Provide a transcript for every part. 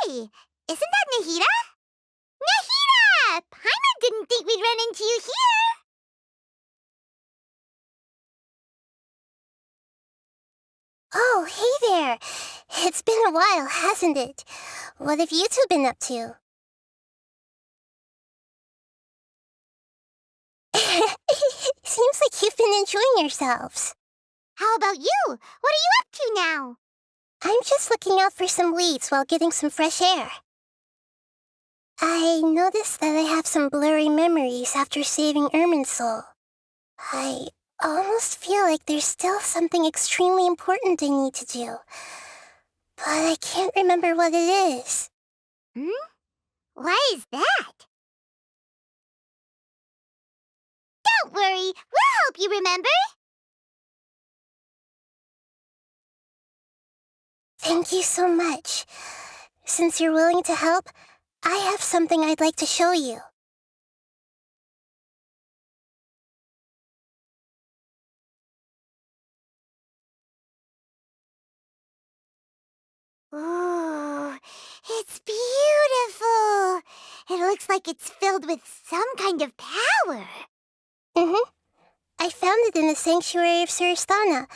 Hey, isn't that Nahida? Nahida! Paimon didn't think we'd run into you here. Oh, hey there. It's been a while, hasn't it? What have you two been up to? Seems like you've been enjoying yourselves. How about you? What are you up to now? I'm just looking out for some leads while getting some fresh air. I noticed that I have some blurry memories after saving Ermin's soul. I almost feel like there's still something extremely important I need to do, but I can't remember what it is. Why is that? Don't worry, we'll help you remember. Thank you so much. Since you're willing to help, I have something I'd like to show you. Ooh, it's beautiful. It looks like it's filled with some kind of power. I found it in the sanctuary of Suristana,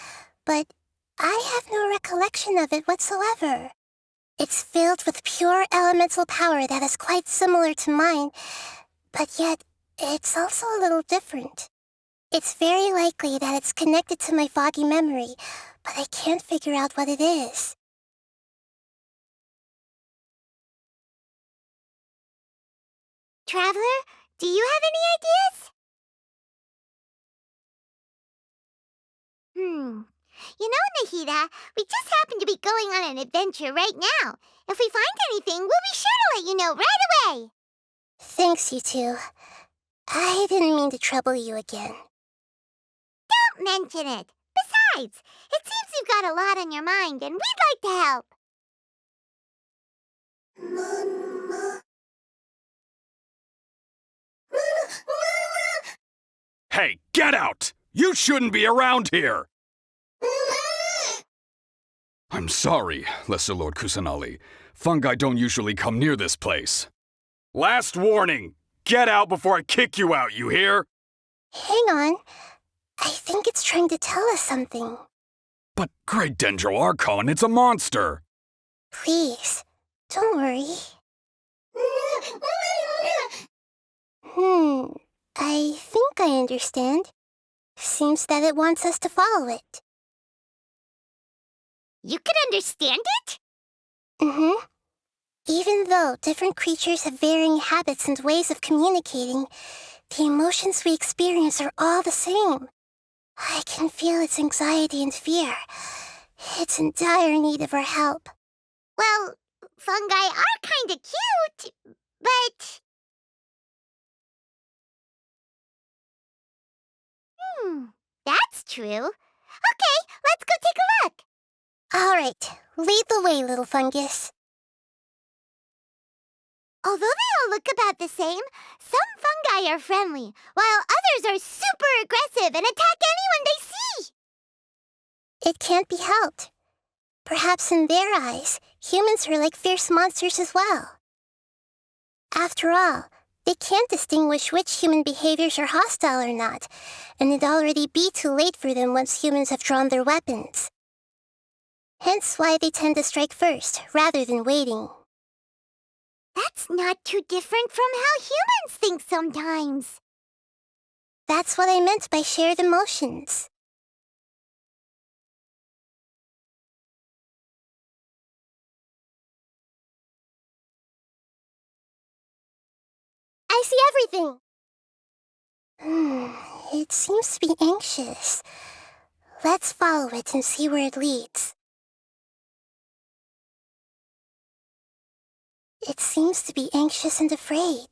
but I have no recollection of it whatsoever. It's filled with pure elemental power that is quite similar to mine, but yet it's also a little different. It's very likely that it's connected to my foggy memory, but I can't figure out what it is. Traveler, do you have any ideas? You know, Nahida, we just happen to be going on an adventure right now. If we find anything, we'll be sure to let you know right away. Thanks, you two. I didn't mean to trouble you again. Don't mention it. Besides, it seems you've got a lot on your mind, and we'd like to help. Hey, get out! You shouldn't be around here! I'm sorry, Lesser Lord Kusanali. Fungi don't usually come near this place. Last warning! Get out before I kick you out, you hear? Hang on. I think it's trying to tell us something. But Great Dendro Archon, it's a monster! Please, don't worry. I think I understand. Seems that it wants us to follow it. You can understand it? Even though different creatures have varying habits and ways of communicating, the emotions we experience are all the same. I can feel its anxiety and fear. It's in dire need of our help. Well, fungi are kinda cute, but... that's true. Okay, let's go take a look. All right, lead the way, little fungus. Although they all look about the same, some fungi are friendly, while others are super aggressive and attack anyone they see. It can't be helped. Perhaps in their eyes, humans are like fierce monsters as well. After all, they can't distinguish which human behaviors are hostile or not, and it'd already be too late for them once humans have drawn their weapons. Hence why they tend to strike first, rather than waiting. That's not too different from how humans think sometimes. That's what I meant by shared emotions. I see everything. It seems to be anxious. Let's follow it and see where it leads. It seems to be anxious and afraid.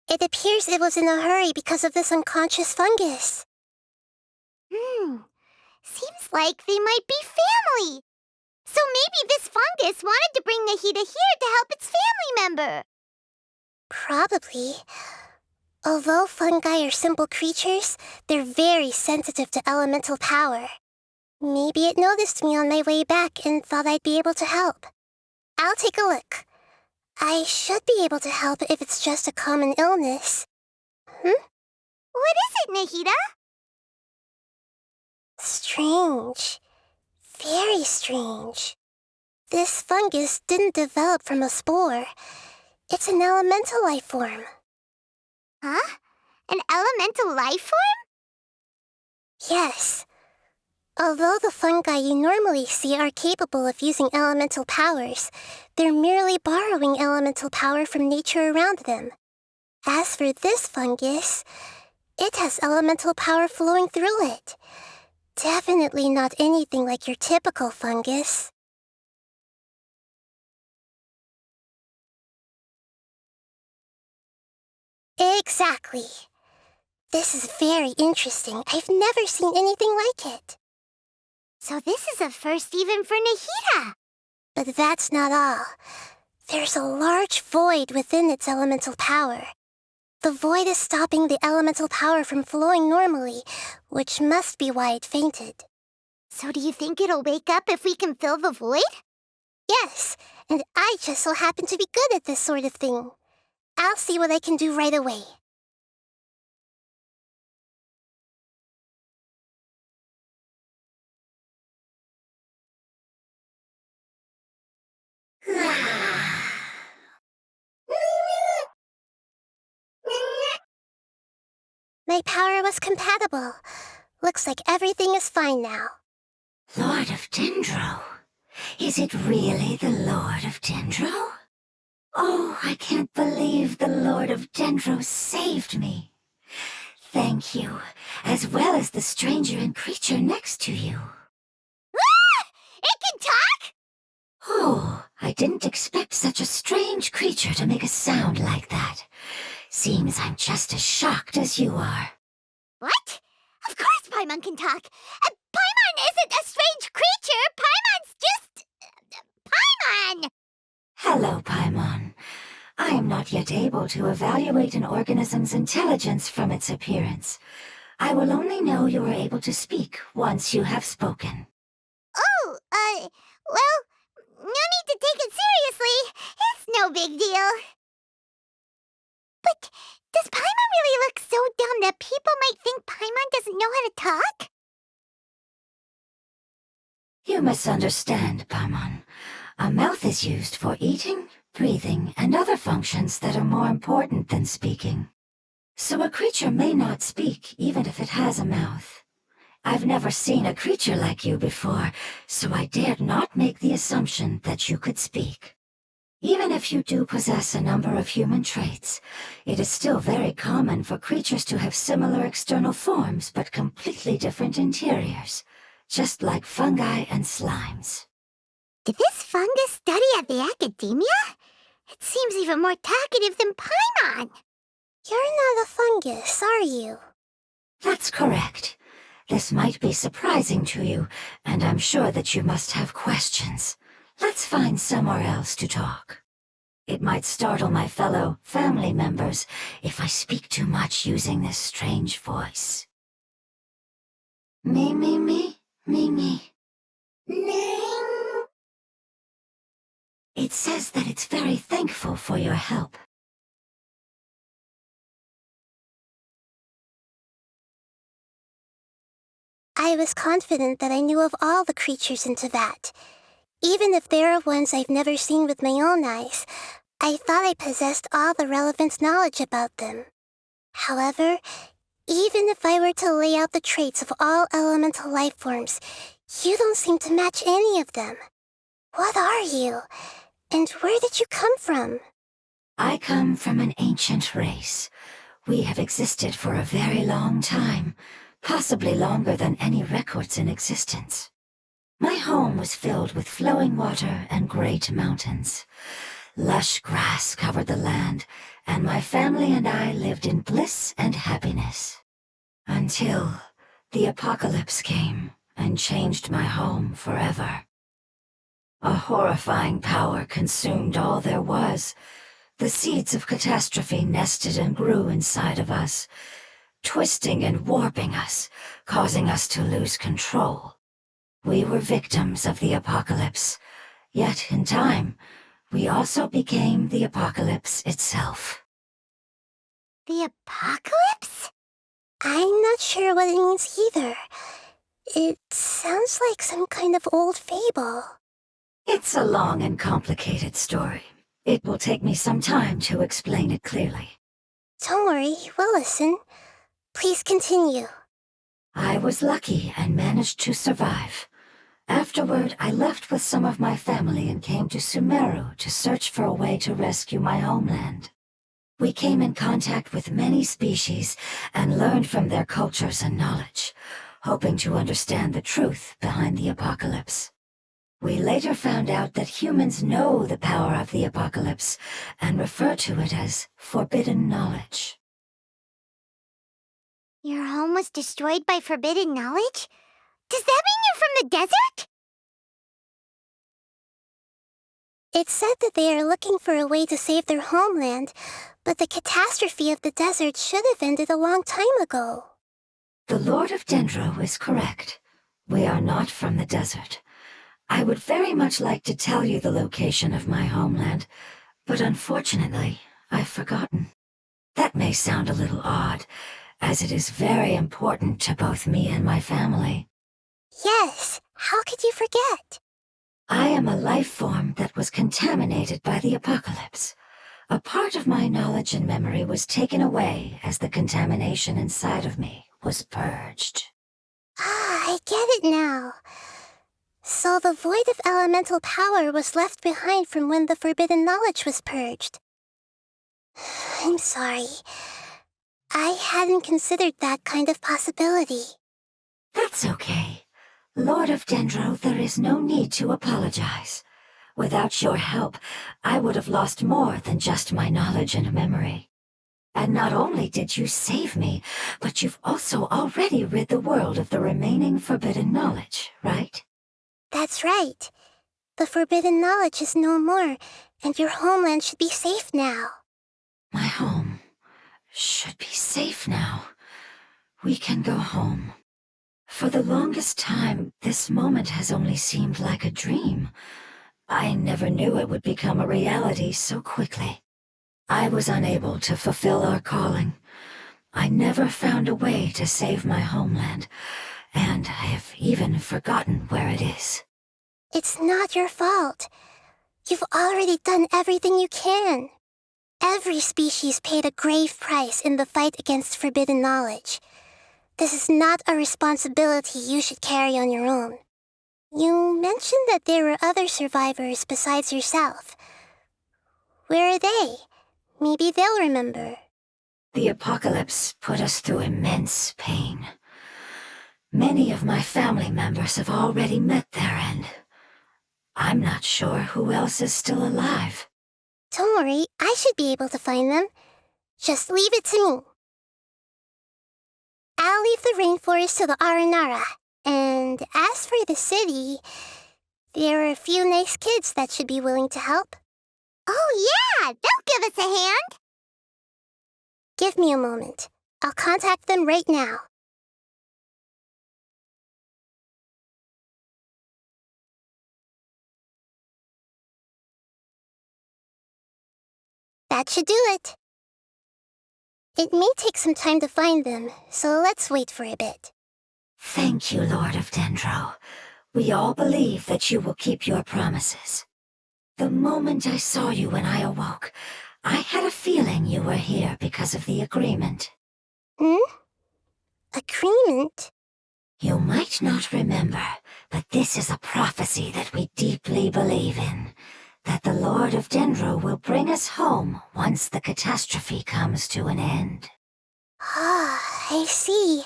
It appears it was in a hurry because of this unconscious fungus. Seems like they might be family. So maybe this fungus wanted to bring Nahida here to help its family member. Probably. Although fungi are simple creatures, they're very sensitive to elemental power. Maybe it noticed me on my way back and thought I'd be able to help. I'll take a look. I should be able to help if it's just a common illness. What is it, Nahida? Strange. Very strange. This fungus didn't develop from a spore. It's an elemental life form. Huh? An elemental life form? Yes. Although the fungi you normally see are capable of using elemental powers, they're merely borrowing elemental power from nature around them. As for this fungus, it has elemental power flowing through it. Definitely not anything like your typical fungus. Exactly. This is very interesting. I've never seen anything like it. So this is a first even for Nahida. But that's not all. There's a large void within its elemental power. The void is stopping the elemental power from flowing normally, which must be why it fainted. So do you think it'll wake up if we can fill the void? Yes, and I just so happen to be good at this sort of thing. I'll see what I can do right away. My power was compatible. Looks like everything is fine now. Lord of Dendro? Is it really the Lord of Dendro? Oh, I can't believe the Lord of Dendro saved me. Thank you, as well as the stranger and creature next to you. Ah! It can talk? Oh, I didn't expect such a strange creature to make a sound like that. Seems I'm just as shocked as you are. What? Of course Paimon can talk. Paimon isn't a strange creature. Paimon's just... Paimon! Hello, Paimon. I am not yet able to evaluate an organism's intelligence from its appearance. I will only know you are able to speak once you have spoken. Oh, well, no need to take it seriously. It's no big deal. But does Paimon really look so dumb that people might think Paimon doesn't know how to talk? You misunderstand, Paimon. A mouth is used for eating, breathing, and other functions that are more important than speaking. So a creature may not speak even if it has a mouth. I've never seen a creature like you before, so I dared not make the assumption that you could speak. Even if you do possess a number of human traits, it is still very common for creatures to have similar external forms but completely different interiors, just like fungi and slimes. Did this fungus study at the academia? It seems even more talkative than Paimon. You're not a fungus, are you? That's correct. This might be surprising to you, and I'm sure that you must have questions. Let's find somewhere else to talk. It might startle my fellow family members if I speak too much using this strange voice. Me, me, me, me, me. It says that it's very thankful for your help. I was confident that I knew of all the creatures in Teyvat. Even if there are ones I've never seen with my own eyes, I thought I possessed all the relevant knowledge about them. However, even if I were to lay out the traits of all elemental life forms, you don't seem to match any of them. What are you? And where did you come from? I come from an ancient race. We have existed for a very long time, possibly longer than any records in existence. My home was filled with flowing water and great mountains. Lush grass covered the land, and my family and I lived in bliss and happiness. Until the apocalypse came and changed my home forever. A horrifying power consumed all there was, The seeds of catastrophe nested and grew inside of us, twisting and warping us, causing us to lose control. We were victims of the apocalypse, yet in time, we also became the apocalypse itself. The apocalypse? I'm not sure what it means either. It sounds like some kind of old fable. It's a long and complicated story. It will take me some time to explain it clearly. Don't worry, we'll listen. Please continue. I was lucky and managed to survive. Afterward, I left with some of my family and came to Sumeru to search for a way to rescue my homeland. We came in contact with many species and learned from their cultures and knowledge, hoping to understand the truth behind the apocalypse. We later found out that humans know the power of the apocalypse and refer to it as forbidden knowledge. Your home was destroyed by forbidden knowledge? Does that mean you're from the desert? It's said that they are looking for a way to save their homeland, but the catastrophe of the desert should have ended a long time ago. The Lord of Dendro is correct. We are not from the desert. I would very much like to tell you the location of my homeland, but unfortunately, I've forgotten. That may sound a little odd, as it is very important to both me and my family. Yes, how could you forget? I am a life form that was contaminated by the apocalypse. A part of my knowledge and memory was taken away as the contamination inside of me was purged. I get it now. So the void of elemental power was left behind from when the forbidden knowledge was purged. I'm sorry. I hadn't considered that kind of possibility. That's okay. Lord of Dendro, there is no need to apologize. Without your help, I would have lost more than just my knowledge and memory. And not only did you save me, but you've also already rid the world of the remaining forbidden knowledge, right? That's right. The forbidden knowledge is no more, and your homeland should be safe now. My home should be safe now. We can go home. For the longest time, this moment has only seemed like a dream. I never knew it would become a reality so quickly. I was unable to fulfill our calling. I never found a way to save my homeland, and I have even forgotten where it is. It's not your fault. You've already done everything you can. Every species paid a grave price in the fight against forbidden knowledge. This is not a responsibility you should carry on your own. You mentioned that there were other survivors besides yourself. Where are they? Maybe they'll remember. The apocalypse put us through immense pain. Many of my family members have already met their end. I'm not sure who else is still alive. Don't worry, I should be able to find them. Just leave it to me. I'll leave the rainforest to the Aranara. And as for the city, there are a few nice kids that should be willing to help. Oh yeah, they'll give us a hand. Give me a moment. I'll contact them right now. That should do it. It may take some time to find them, so let's wait for a bit. Thank you, Lord of Dendro. We all believe that you will keep your promises. The moment I saw you when I awoke, I had a feeling you were here because of the agreement. Agreement? You might not remember, but this is a prophecy that we deeply believe in. That the Lord of Dendro will bring us home once the catastrophe comes to an end. Ah, I see.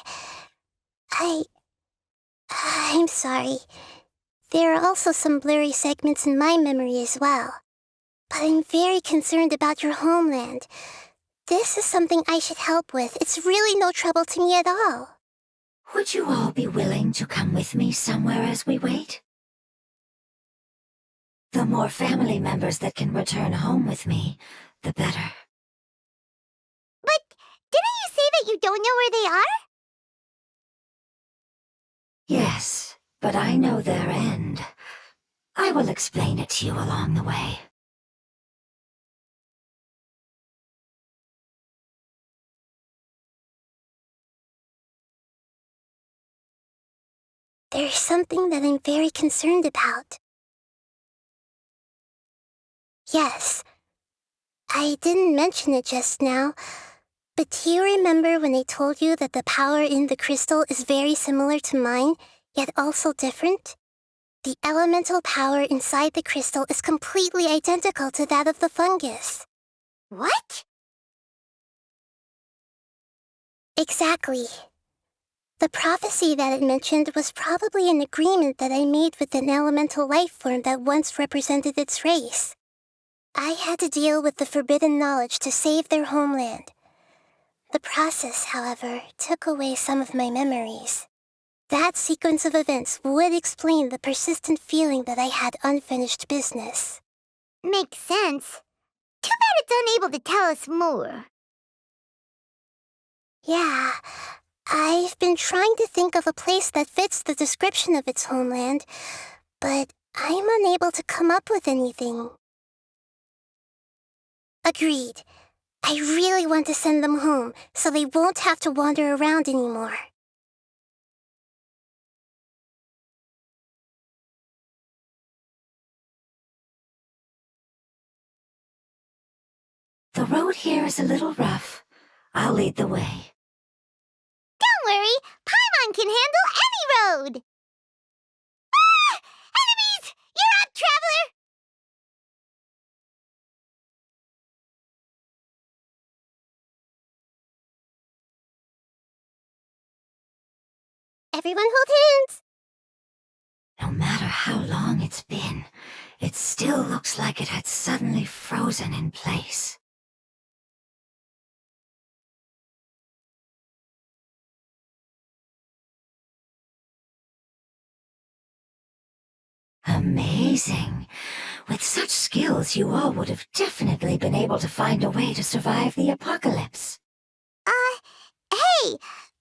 I'm sorry. There are also some blurry segments in my memory as well. But I'm very concerned about your homeland. This is something I should help with. It's really no trouble to me at all. Would you all be willing to come with me somewhere as we wait? The more family members that can return home with me, the better. But didn't you say that you don't know where they are? Yes, but I know their end. I will explain it to you along the way. There's something that I'm very concerned about. Yes, I didn't mention it just now, but do you remember when I told you that the power in the crystal is very similar to mine, yet also different? The elemental power inside the crystal is completely identical to that of the fungus. What? Exactly. The prophecy that it mentioned was probably an agreement that I made with an elemental life form that once represented its race. I had to deal with the forbidden knowledge to save their homeland. The process, however, took away some of my memories. That sequence of events would explain the persistent feeling that I had unfinished business. Makes sense. Too bad it's unable to tell us more. Yeah, I've been trying to think of a place that fits the description of its homeland, but I'm unable to come up with anything. Agreed. I really want to send them home, so they won't have to wander around anymore. The road here is a little rough. I'll lead the way. Don't worry, Paimon can handle any road! Ah! Enemies! You're up, traveler! Everyone hold hands! No matter how long it's been, it still looks like it had suddenly frozen in place. Amazing. With such skills, you all would have definitely been able to find a way to survive the apocalypse. Hey!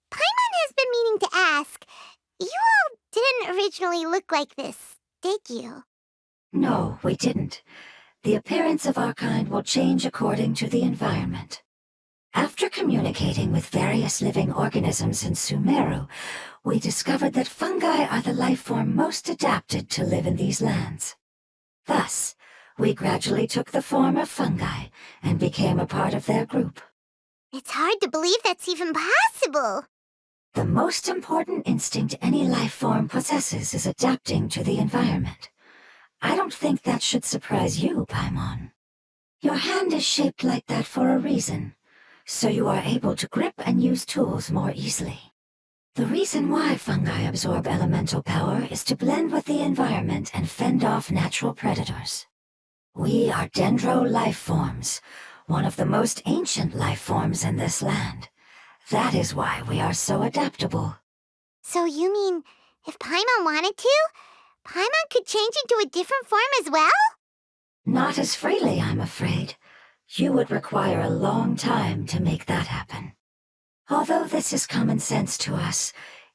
Paimon has been meaning to ask. You all didn't originally look like this, did you? No, we didn't. The appearance of our kind will change according to the environment. After communicating with various living organisms in Sumeru, we discovered that fungi are the life form most adapted to live in these lands. Thus, we gradually took the form of fungi and became a part of their group. It's hard to believe that's even possible. The most important instinct any life form possesses is adapting to the environment. I don't think that should surprise you, Paimon. Your hand is shaped like that for a reason, so you are able to grip and use tools more easily. The reason why fungi absorb elemental power is to blend with the environment and fend off natural predators. We are dendro life forms, one of the most ancient life forms in this land. That is why we are so adaptable. So you mean, if Paimon wanted to, Paimon could change into a different form as well? Not as freely, I'm afraid. You would require a long time to make that happen. Although this is common sense to us,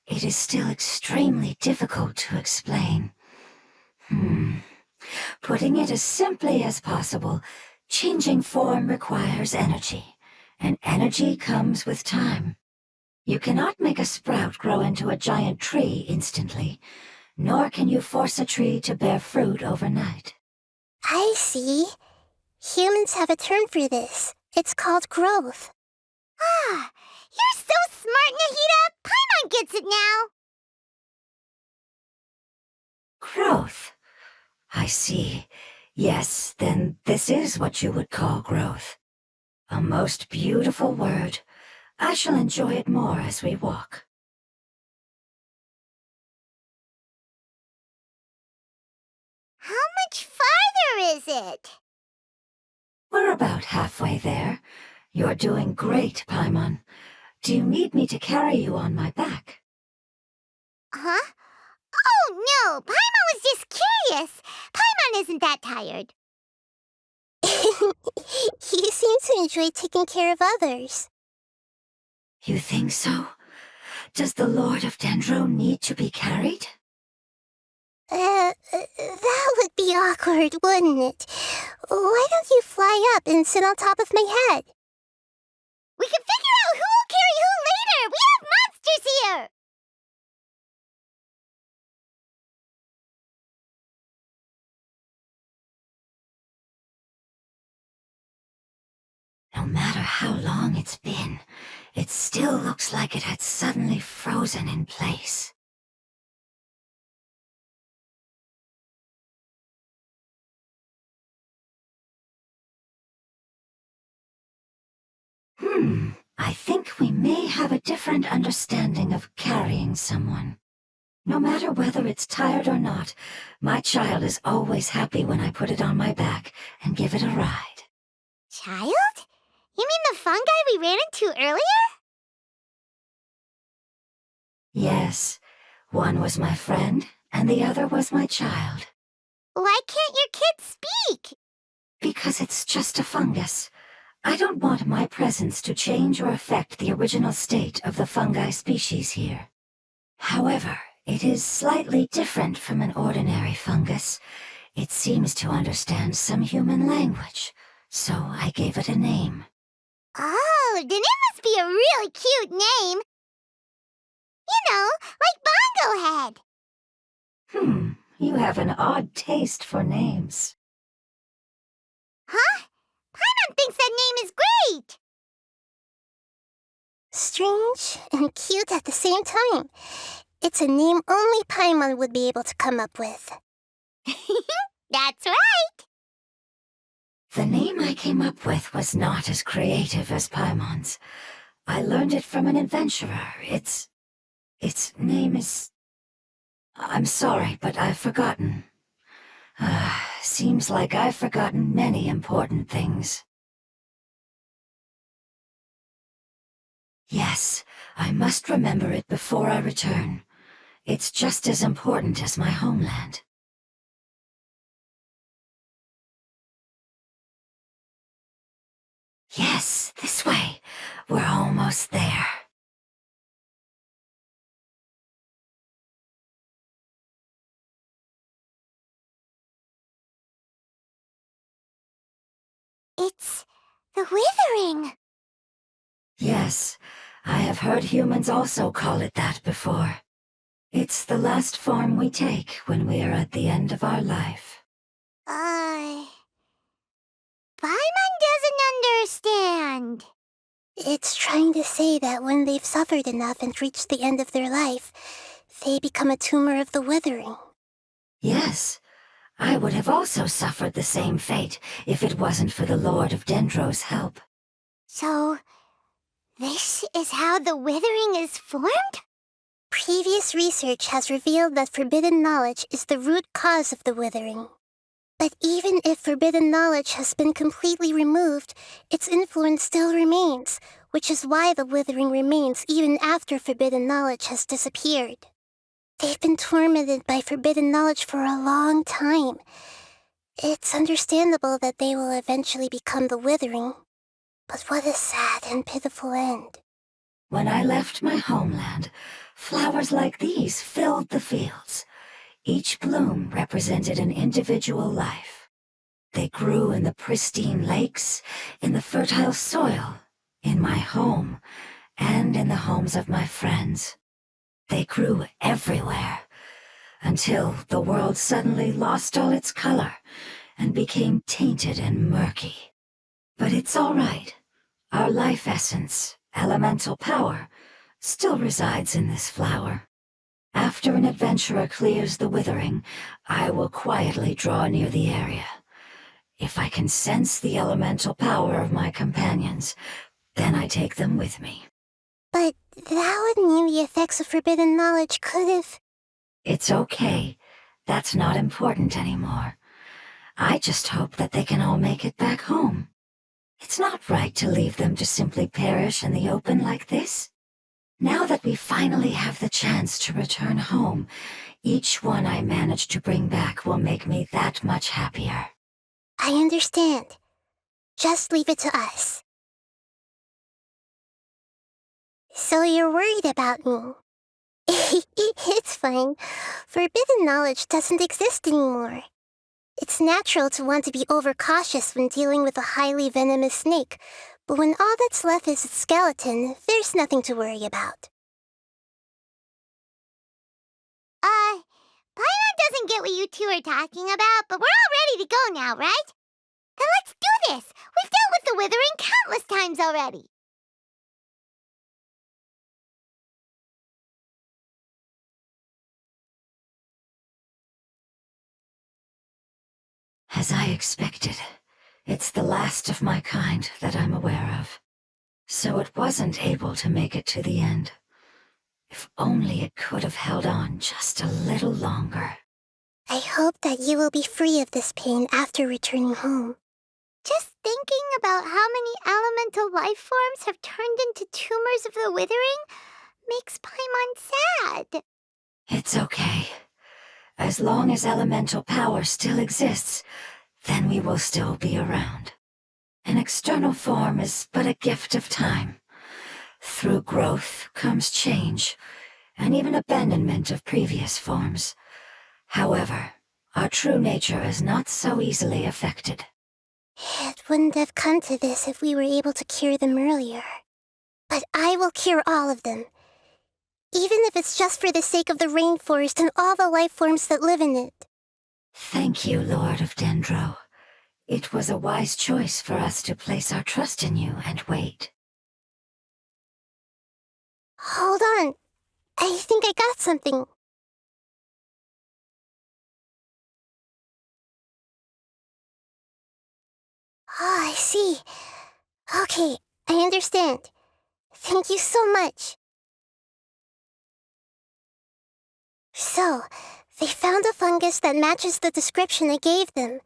it is still extremely difficult to explain. Putting it as simply as possible, changing form requires energy, and energy comes with time. You cannot make a sprout grow into a giant tree instantly, nor can you force a tree to bear fruit overnight. I see. Humans have a term for this. It's called growth. Ah, you're so smart, Nahida! Paimon gets it now! Growth. I see. Yes, then this is what you would call growth. A most beautiful word. I shall enjoy it more as we walk. How much farther is it? We're about halfway there. You're doing great, Paimon. Do you need me to carry you on my back? Huh? Oh, no! Paimon was just curious! Paimon isn't that tired. You seem to enjoy taking care of others. You think so? Does the Lord of Dendro need to be carried? That would be awkward, wouldn't it? Why don't you fly up and sit on top of my head? We can figure out who will carry who later! We have monsters here! No matter how long it's been, it still looks like it had suddenly frozen in place. I think we may have a different understanding of carrying someone. No matter whether it's tired or not, my child is always happy when I put it on my back and give it a ride. Child? You mean the fungi we ran into earlier? Yes, one was my friend, and the other was my child. Why can't your kid speak? Because it's just a fungus. I don't want my presence to change or affect the original state of the fungi species here. However, it is slightly different from an ordinary fungus. It seems to understand some human language, so I gave it a name. Oh, then it must be a really cute name. You know, like Bongo Head. You have an odd taste for names. Huh? Paimon thinks that name is great! Strange and cute at the same time. It's a name only Paimon would be able to come up with. That's right! The name I came up with was not as creative as Paimon's. I learned it from an adventurer. Its name is... I'm sorry, but I've forgotten. Seems like I've forgotten many important things. Yes, I must remember it before I return. It's just as important as my homeland. Yes, this way. We're almost there. It's the withering. Yes, I have heard humans also call it that before. It's the last form we take when we are at the end of our life. Paimon doesn't understand. It's trying to say that when they've suffered enough and reached the end of their life, they become a tumor of the withering. Yes, I would have also suffered the same fate if it wasn't for the Lord of Dendro's help. So, this is how the withering is formed? Previous research has revealed that forbidden knowledge is the root cause of the withering. But even if forbidden knowledge has been completely removed, its influence still remains, which is why the withering remains even after forbidden knowledge has disappeared. They've been tormented by forbidden knowledge for a long time. It's understandable that they will eventually become the withering. But what a sad and pitiful end. When I left my homeland, flowers like these filled the fields. Each bloom represented an individual life. They grew in the pristine lakes, in the fertile soil, in my home, and in the homes of my friends. They grew everywhere, until the world suddenly lost all its color and became tainted and murky. But it's all right. Our life essence, elemental power, still resides in this flower. After an adventurer clears the withering, I will quietly draw near the area. If I can sense the elemental power of my companions, then I take them with me. But that would mean the effects of forbidden knowledge could have... It's okay. That's not important anymore. I just hope that they can all make it back home. It's not right to leave them to simply perish in the open like this. Now that we finally have the chance to return home, each one I manage to bring back will make me that much happier. I understand. Just leave it to us. So you're worried about me? It's fine. Forbidden knowledge doesn't exist anymore. It's natural to want to be overcautious when dealing with a highly venomous snake, but when all that's left is its skeleton, there's nothing to worry about. Paimon doesn't get what you two are talking about, but we're all ready to go now, right? Then let's do this! We've dealt with the Withering countless times already! As I expected, it's the last of my kind that I'm aware of. So it wasn't able to make it to the end. If only it could have held on just a little longer. I hope that you will be free of this pain after returning home. Just thinking about how many elemental life forms have turned into tumors of the Withering makes Paimon sad. It's okay. As long as elemental power still exists, then we will still be around. An external form is but a gift of time. Through growth comes change, and even abandonment of previous forms. However, our true nature is not so easily affected. It wouldn't have come to this if we were able to cure them earlier. But I will cure all of them. Even if it's just for the sake of the rainforest and all the life forms that live in it. Thank you, Lord of Dendro. It was a wise choice for us to place our trust in you and wait. Hold on. I think I got something. Oh, I see. Okay, I understand. Thank you so much. So, they found a fungus that matches the description I gave them.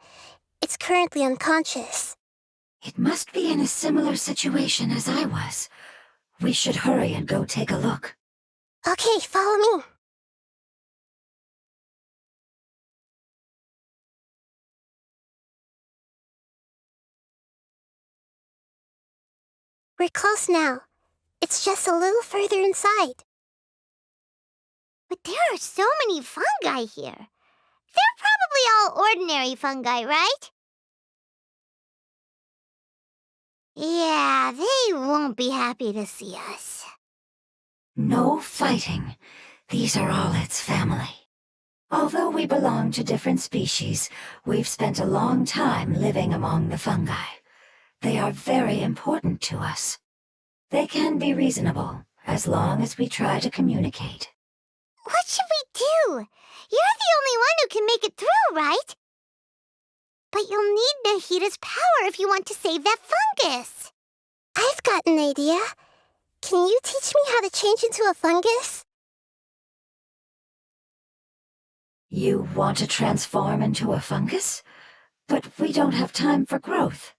It's currently unconscious. It must be in a similar situation as I was. We should hurry and go take a look. Okay, follow me. We're close now. It's just a little further inside. But there are so many fungi here. They're probably all ordinary fungi, right? Yeah, they won't be happy to see us. No fighting. These are all its family. Although we belong to different species, we've spent a long time living among the fungi. They are very important to us. They can be reasonable, as long as we try to communicate. What should we do? You're the only one who can make it through, right? But you'll need Nahida's power if you want to save that fungus. I've got an idea. Can you teach me how to change into a fungus? You want to transform into a fungus? But we don't have time for growth.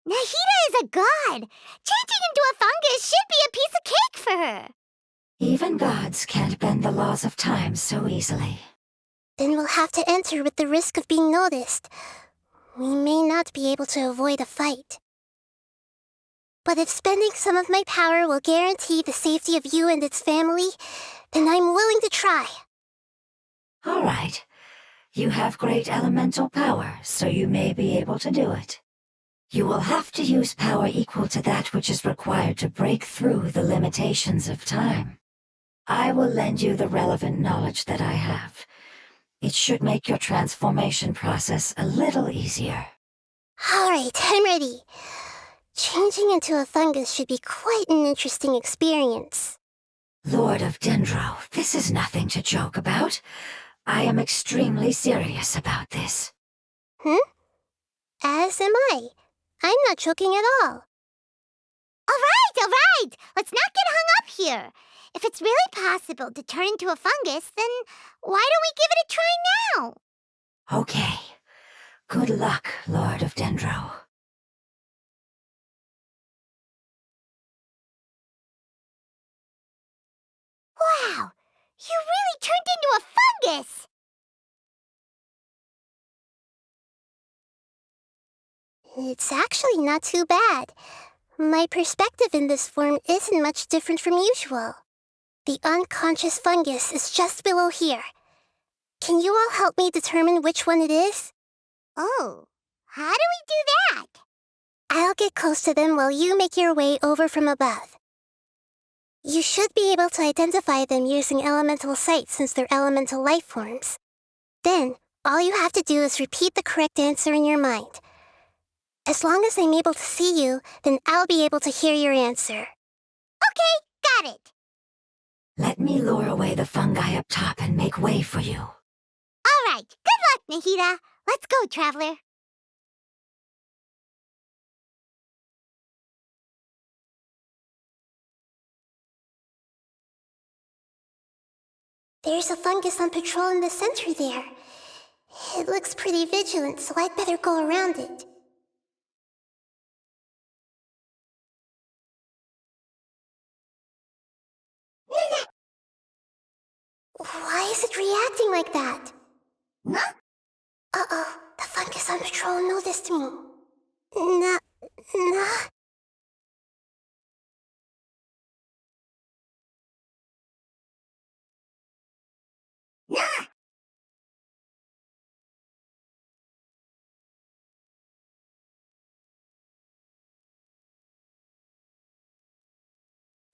Nahida is a god. Changing into a fungus should be a piece of cake for her. Even gods can't bend the laws of time so easily. Then we'll have to enter with the risk of being noticed. We may not be able to avoid a fight. But if spending some of my power will guarantee the safety of you and its family, then I'm willing to try. All right. You have great elemental power, so you may be able to do it. You will have to use power equal to that which is required to break through the limitations of time. I will lend you the relevant knowledge that I have. It should make your transformation process a little easier. All right, I'm ready. Changing into a fungus should be quite an interesting experience. Lord of Dendro, this is nothing to joke about. I am extremely serious about this. As am I. I'm not joking at all. All right. Let's not get hung up here. If it's really possible to turn into a fungus, then why don't we give it a try now? Okay. Good luck, Lord of Dendro. Wow, you really turned into a fungus! It's actually not too bad. My perspective in this form isn't much different from usual. The unconscious fungus is just below here. Can you all help me determine which one it is? Oh, how do we do that? I'll get close to them while you make your way over from above. You should be able to identify them using elemental sight since they're elemental life forms. Then, all you have to do is repeat the correct answer in your mind. As long as I'm able to see you, then I'll be able to hear your answer. Okay, got it. Let me lure away the fungi up top and make way for you. All right, good luck, Nahida. Let's go, Traveler. There's a fungus on patrol in the center there. It looks pretty vigilant, so I'd better go around it. Why is it reacting like that? Uh-oh, the fungus on patrol noticed me. Nah.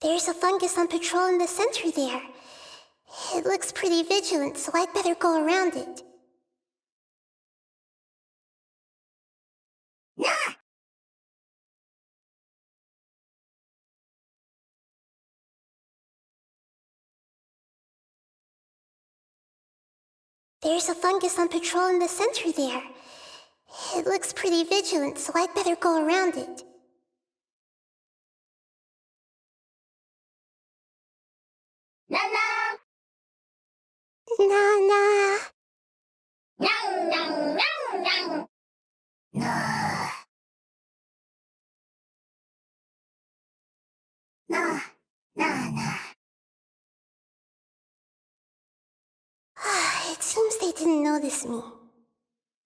There's a fungus on patrol in the center there. It looks pretty vigilant, so I'd better go around it. There's a fungus on patrol in the center there. It looks pretty vigilant, so I'd better go around it. Nah. It seems they didn't notice me.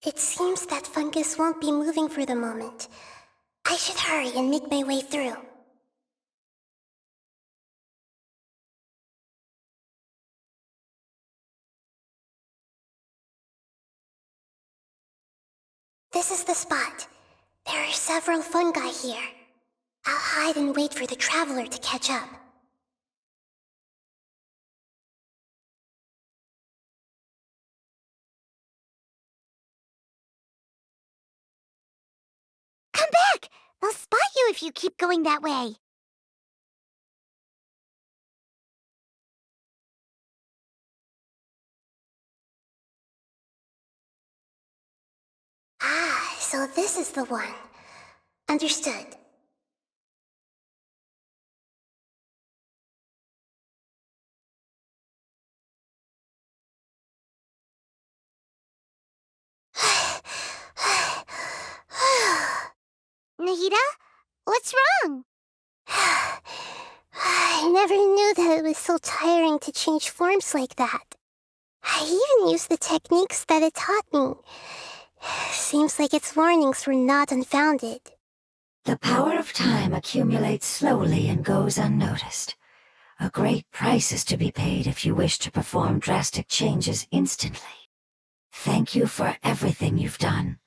It seems that fungus won't be moving for the moment. I should hurry and make my way through. This is the spot. There are several fungi here. I'll hide and wait for the traveler to catch up. Come back! They'll spot you if you keep going that way. Ah, so this is the one. Understood. Nahida, what's wrong? I never knew that it was so tiring to change forms like that. I even used the techniques that it taught me. Seems like its warnings were not unfounded. The power of time accumulates slowly and goes unnoticed. A great price is to be paid if you wish to perform drastic changes instantly. Thank you for everything you've done.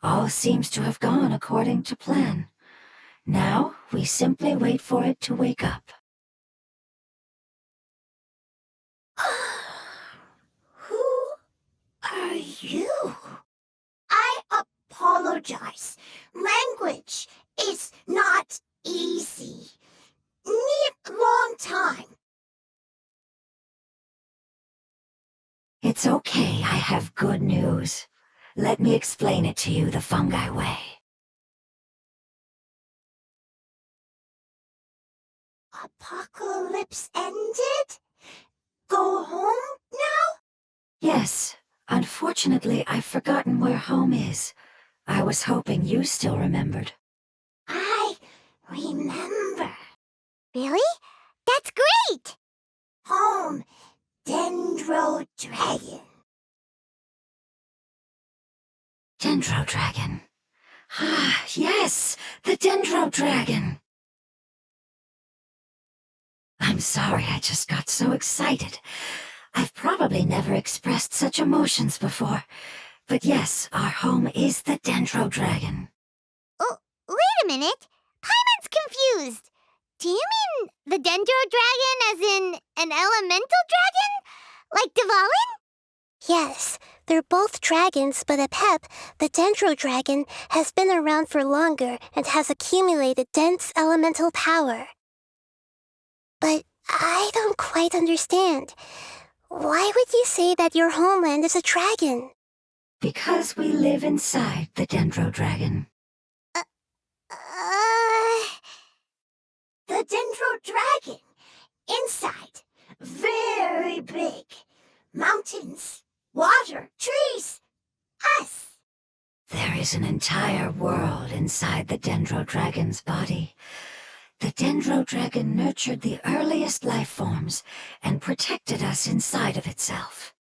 All seems to have gone according to plan. Now, we simply wait for it to wake up. Who are you? I apologize. Language is not easy. Need long time. It's okay, I have good news. Let me explain it to you the fungi way. Apocalypse ended? Go home now? Yes, unfortunately I've forgotten where home is. I was hoping you still remembered. I remember. Really? That's great! Home, Dendro Dragon. Dendro Dragon. Ah, yes, the Dendro Dragon. I'm sorry, I just got so excited. I've probably never expressed such emotions before. But yes, our home is the Dendro Dragon. Oh, wait a minute. Paimon's confused. Do you mean the Dendro Dragon as in an elemental dragon? Like Dvalin? Yes, they're both dragons, but Apep, the Dendro Dragon, has been around for longer and has accumulated dense elemental power. But I don't quite understand. Why would you say that your homeland is a dragon? Because we live inside the Dendro Dragon. The Dendro Dragon. Inside. Very big. Mountains. Water. Trees. Us. There is an entire world inside the Dendro Dragon's body. The Dendro Dragon nurtured the earliest life forms and protected us inside of itself.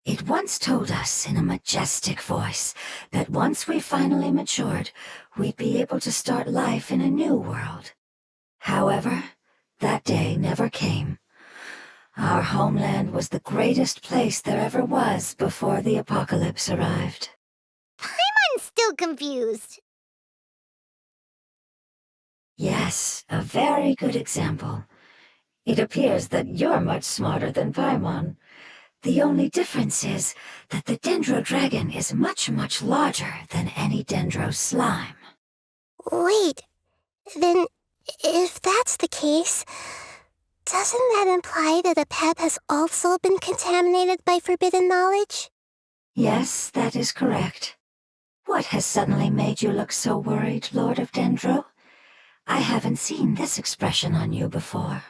It once told us in a majestic voice that once we finally matured, we'd be able to start life in a new world. However, that day never came. Our homeland was the greatest place there ever was before the apocalypse arrived. Paimon's still confused. Yes, a very good example. It appears that you're much smarter than Paimon. The only difference is that the Dendro Dragon is much, much larger than any Dendro slime. Wait, then if that's the case, doesn't that imply that Apep has also been contaminated by forbidden knowledge? Yes, that is correct. What has suddenly made you look so worried, Lord of Dendro? I haven't seen this expression on you before.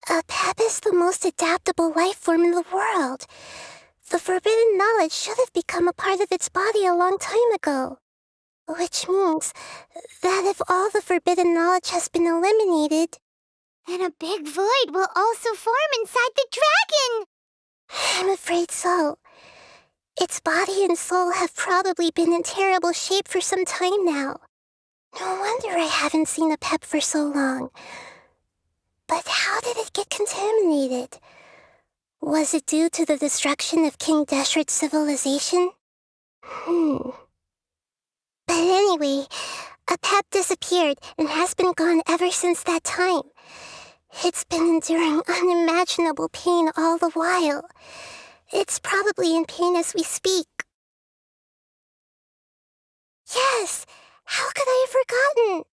Apep is the most adaptable life form in the world. The forbidden knowledge should have become a part of its body a long time ago. Which means that if all the forbidden knowledge has been eliminated, then a big void will also form inside the dragon. I'm afraid so. Its body and soul have probably been in terrible shape for some time now. No wonder I haven't seen Apep for so long. But how did it get contaminated? Was it due to the destruction of King Deshret's civilization? But anyway, Apep disappeared and has been gone ever since that time. It's been enduring unimaginable pain all the while. It's probably in pain as we speak. Yes! How could I have forgotten?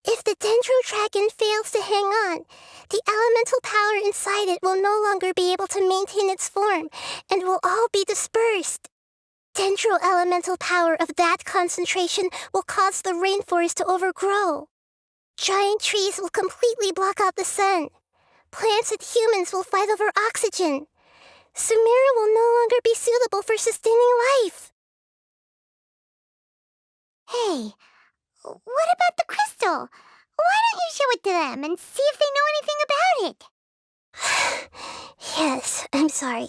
If the Dendro Dragon fails to hang on, the elemental power inside it will no longer be able to maintain its form and will all be dispersed. Dendro elemental power of that concentration will cause the rainforest to overgrow. Giant trees will completely block out the sun. Plants and humans will fight over oxygen. Sumeru will no longer be suitable for sustaining life. Hey, what about the crystal? Why don't you show it to them and see if they know anything about it? Yes, I'm sorry.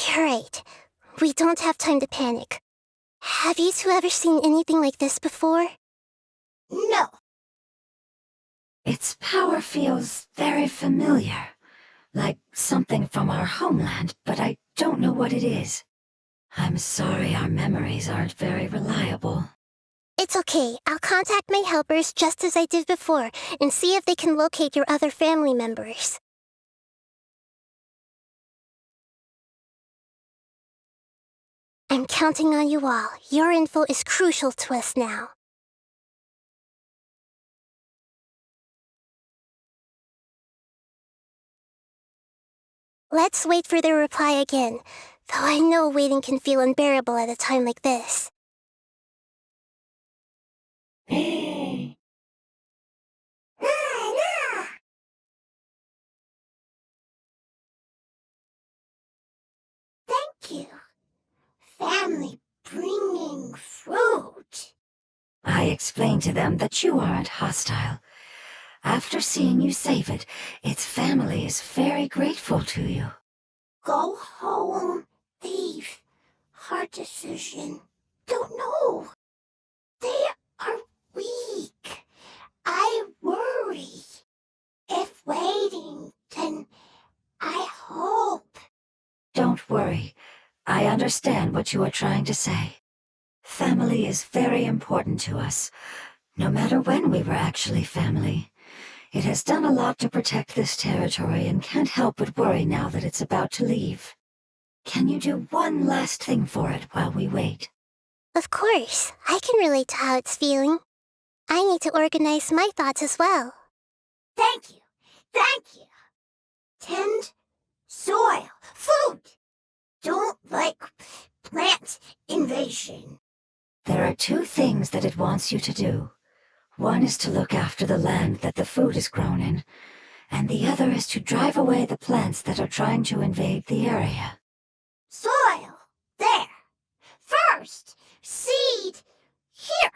You're right. We don't have time to panic. Have you two ever seen anything like this before? No. Its power feels very familiar, like something from our homeland, but I don't know what it is. I'm sorry our memories aren't very reliable. It's okay. I'll contact my helpers just as I did before and see if they can locate your other family members. I'm counting on you all. Your info is crucial to us now. Let's wait for their reply again, though I know waiting can feel unbearable at a time like this. Nahida! Thank you. Family bringing fruit. I explained to them that you aren't hostile. After seeing you save it, its family is very grateful to you. Go home, thief. Hard decision. Don't know. They worry. If waiting, then I hope. Don't worry. I understand what you are trying to say. Family is very important to us, no matter when we were actually family. It has done a lot to protect this territory and can't help but worry now that it's about to leave. Can you do one last thing for it while we wait? Of course, I can relate to how it's feeling. I need to organize my thoughts as well. Thank you. Thank you. Tend, soil, food. Don't like plant invasion. There are two things that it wants you to do. One is to look after the land that the food is grown in, and the other is to drive away the plants that are trying to invade the area. Soil. There. First. Seed. Here.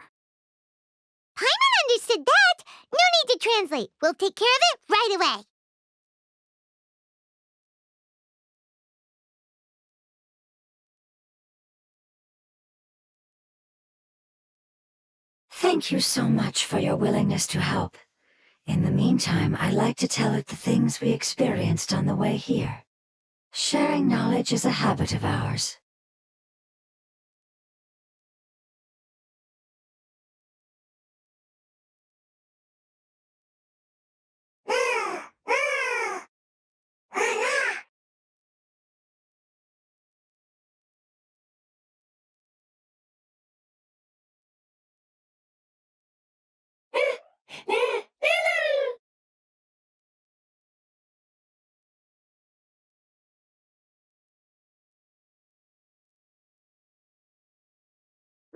Paimon understood that. No need to translate. We'll take care of it right away. Thank you so much for your willingness to help. In the meantime, I'd like to tell it the things we experienced on the way here. Sharing knowledge is a habit of ours.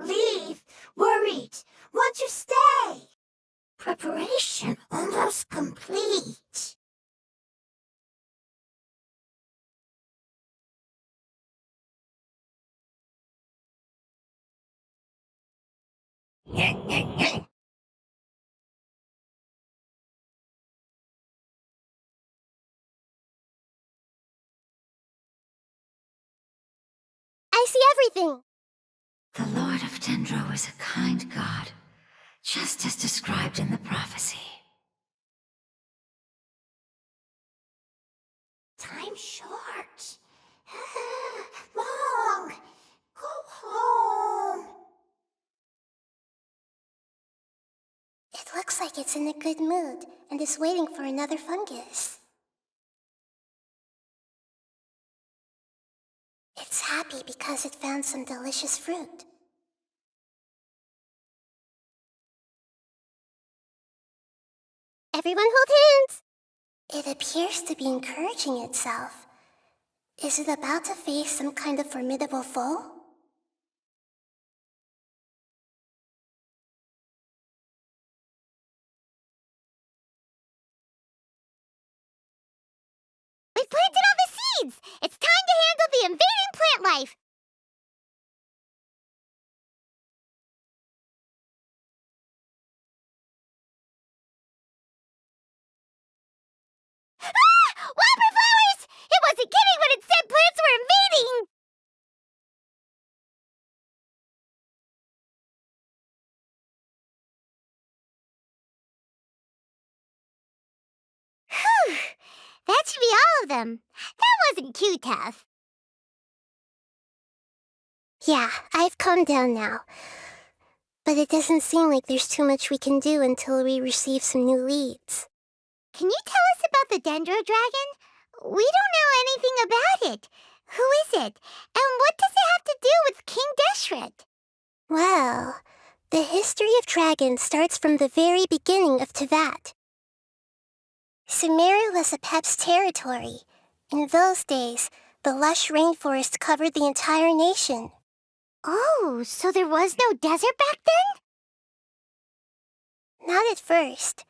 Leave. Worried. Want to stay. Preparation almost complete. I see everything. The Lord of Dendro is a kind god, just as described in the prophecy. Time short. Long. Go home. It looks like it's in a good mood and is waiting for another fungus. It's happy because it found some delicious fruit. Everyone hold hands! It appears to be encouraging itself. Is it about to face some kind of formidable foe? We planted all the seeds! It's time to handle the invading plant life! Ah! Wildflowers! It wasn't kidding when it said plants were invading! Whew! That should be all of them. That wasn't too tough. Yeah, I've calmed down now. But it doesn't seem like there's too much we can do until we receive some new leads. Can you tell us about the Dendro Dragon? We don't know anything about it. Who is it? And what does it have to do with King Deshret? Well, the history of dragons starts from the very beginning of Tevat. Sumeru was Apep's territory. In those days, the lush rainforest covered the entire nation. Oh, so there was no desert back then? Not at first.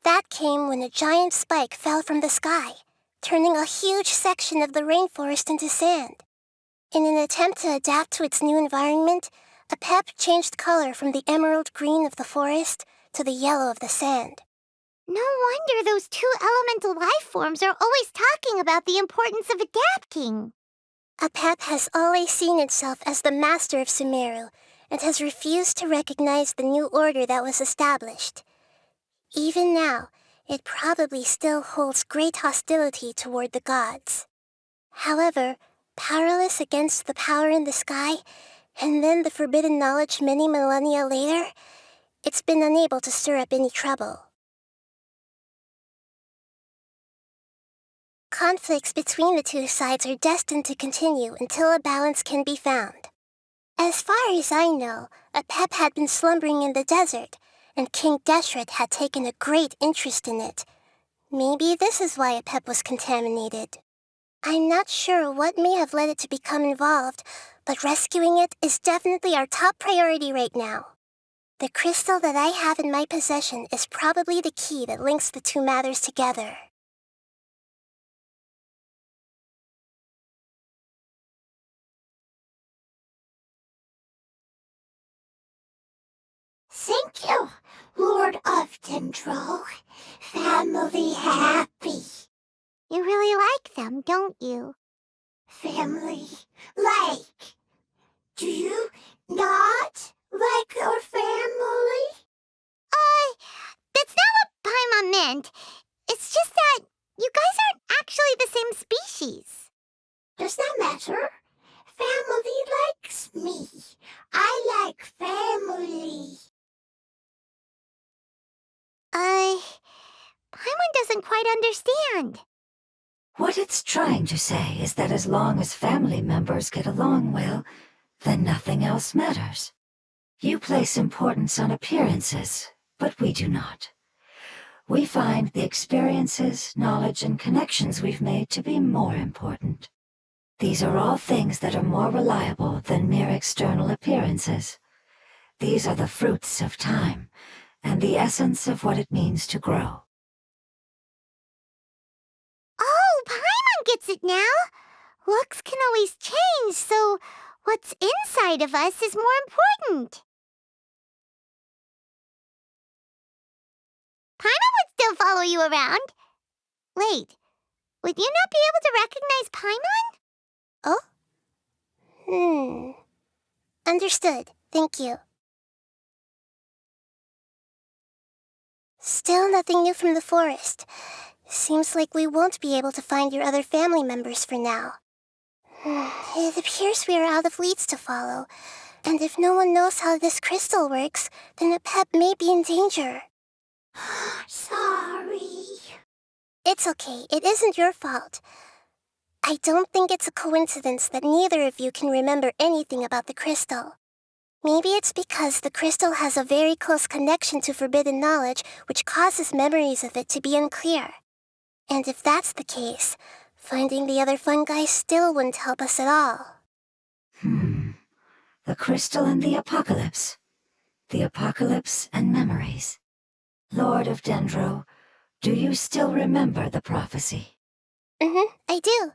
That came when a giant spike fell from the sky, turning a huge section of the rainforest into sand. In an attempt to adapt to its new environment, Apep changed color from the emerald green of the forest to the yellow of the sand. No wonder those two elemental life forms are always talking about the importance of adapting. Apep has always seen itself as the master of Sumeru and has refused to recognize the new order that was established. Even now, It probably still holds great hostility toward the gods. However, powerless against the power in the sky, and then the forbidden knowledge many millennia later, it's been unable to stir up any trouble. Conflicts between the two sides are destined to continue until a balance can be found. As far as I know, a pep had been slumbering in the desert, and King Deshret had taken a great interest in it. Maybe this is why a pep was contaminated. I'm not sure what may have led it to become involved, but rescuing it is definitely our top priority right now. The crystal that I have in my possession is probably the key that links the two matters together. Thank you, Lord of Dendro. Family happy. You really like them, don't you? Family like. Do you not like your family? That's not what Paimon meant. It's just that you guys aren't actually the same species. Does that matter? Family likes me. I like family. Paimon doesn't quite understand. What it's trying to say is that as long as family members get along well, then nothing else matters. You place importance on appearances, but we do not. We find the experiences, knowledge, and connections we've made to be more important. These are all things that are more reliable than mere external appearances. These are the fruits of time, and the essence of what it means to grow. Oh, Paimon gets it now. Looks can always change, so what's inside of us is more important. Paimon would still follow you around. Wait, would you not be able to recognize Paimon? Oh? Understood. Thank you. Still nothing new from the forest. Seems like we won't be able to find your other family members for now. It appears we are out of leads to follow, and if no one knows how this crystal works, then a pep may be in danger. Sorry. It's okay, it isn't your fault. I don't think it's a coincidence that neither of you can remember anything about the crystal. Maybe it's because the crystal has a very close connection to forbidden knowledge, which causes memories of it to be unclear. And if that's the case, finding the other fungi still wouldn't help us at all. The crystal and the apocalypse. The apocalypse and memories. Lord of Dendro, do you still remember the prophecy? I do.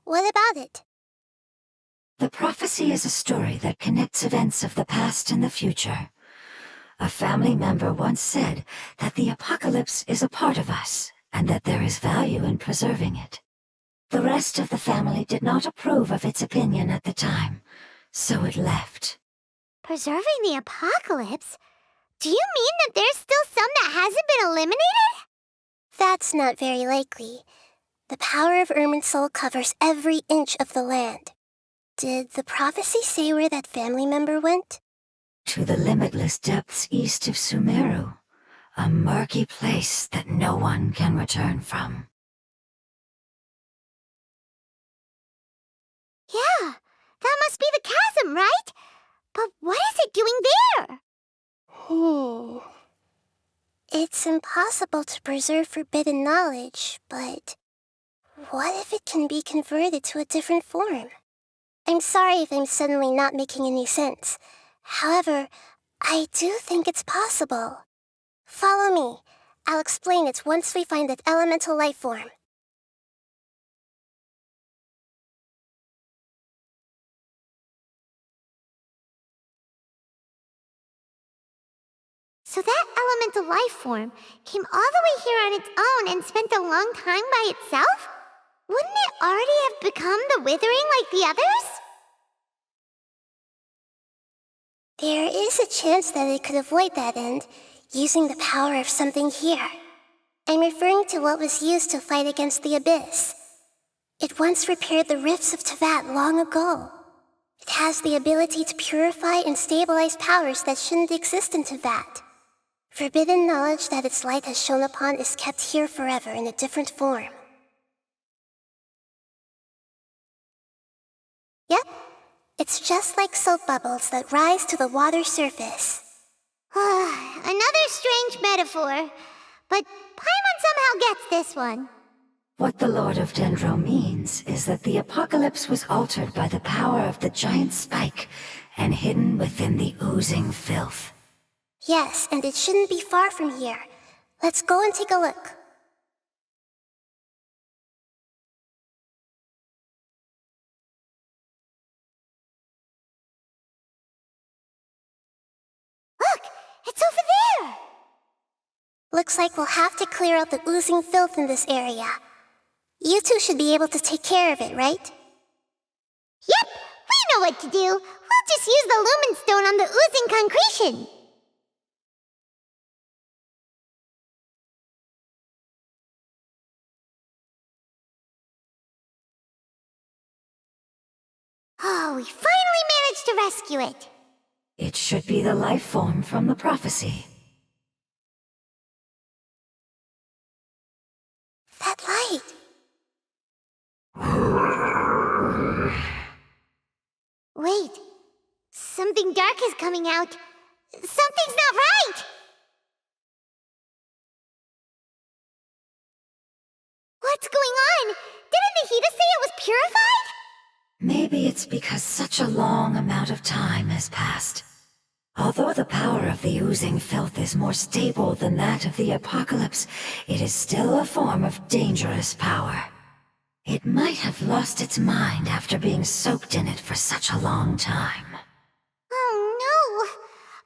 What about it? The prophecy is a story that connects events of the past and the future. A family member once said that the apocalypse is a part of us, and that there is value in preserving it. The rest of the family did not approve of its opinion at the time, so it left. Preserving the apocalypse? Do you mean that there's still some that hasn't been eliminated? That's not very likely. The power of Irminsul covers every inch of the land. Did the prophecy say where that family member went? To the limitless depths east of Sumeru, a murky place that no one can return from. Yeah, that must be the chasm, right? But what is it doing there? It's impossible to preserve forbidden knowledge, but what if it can be converted to a different form? I'm sorry if I'm suddenly not making any sense. However, I do think it's possible. Follow me. I'll explain it once we find that elemental life form. So that elemental life form came all the way here on its own and spent a long time by itself? Wouldn't it already have become the withering like the others? There is a chance that it could avoid that end, using the power of something here. I'm referring to what was used to fight against the Abyss. It once repaired the rifts of Teyvat long ago. It has the ability to purify and stabilize powers that shouldn't exist in Teyvat. Forbidden knowledge that its light has shone upon is kept here forever in a different form. Yep, it's just like soap bubbles that rise to the water's surface. Another strange metaphor, but Paimon somehow gets this one. What the Lord of Dendro means is that the apocalypse was altered by the power of the giant spike and hidden within the oozing filth. Yes, and it shouldn't be far from here. Let's go and take a look. Look, it's over there! Looks like we'll have to clear out the oozing filth in this area. You two should be able to take care of it, right? Yep, we know what to do. We'll just use the lumen stone on the oozing concretion. Oh, we finally managed to rescue it. It should be the life form from the prophecy. That light! Wait, something dark is coming out. Something's not right! What's going on? Didn't Nahida say it was purified? Maybe it's because such a long amount of time has passed. Although the power of the oozing filth is more stable than that of the apocalypse, it is still a form of dangerous power. It might have lost its mind after being soaked in it for such a long time. Oh no!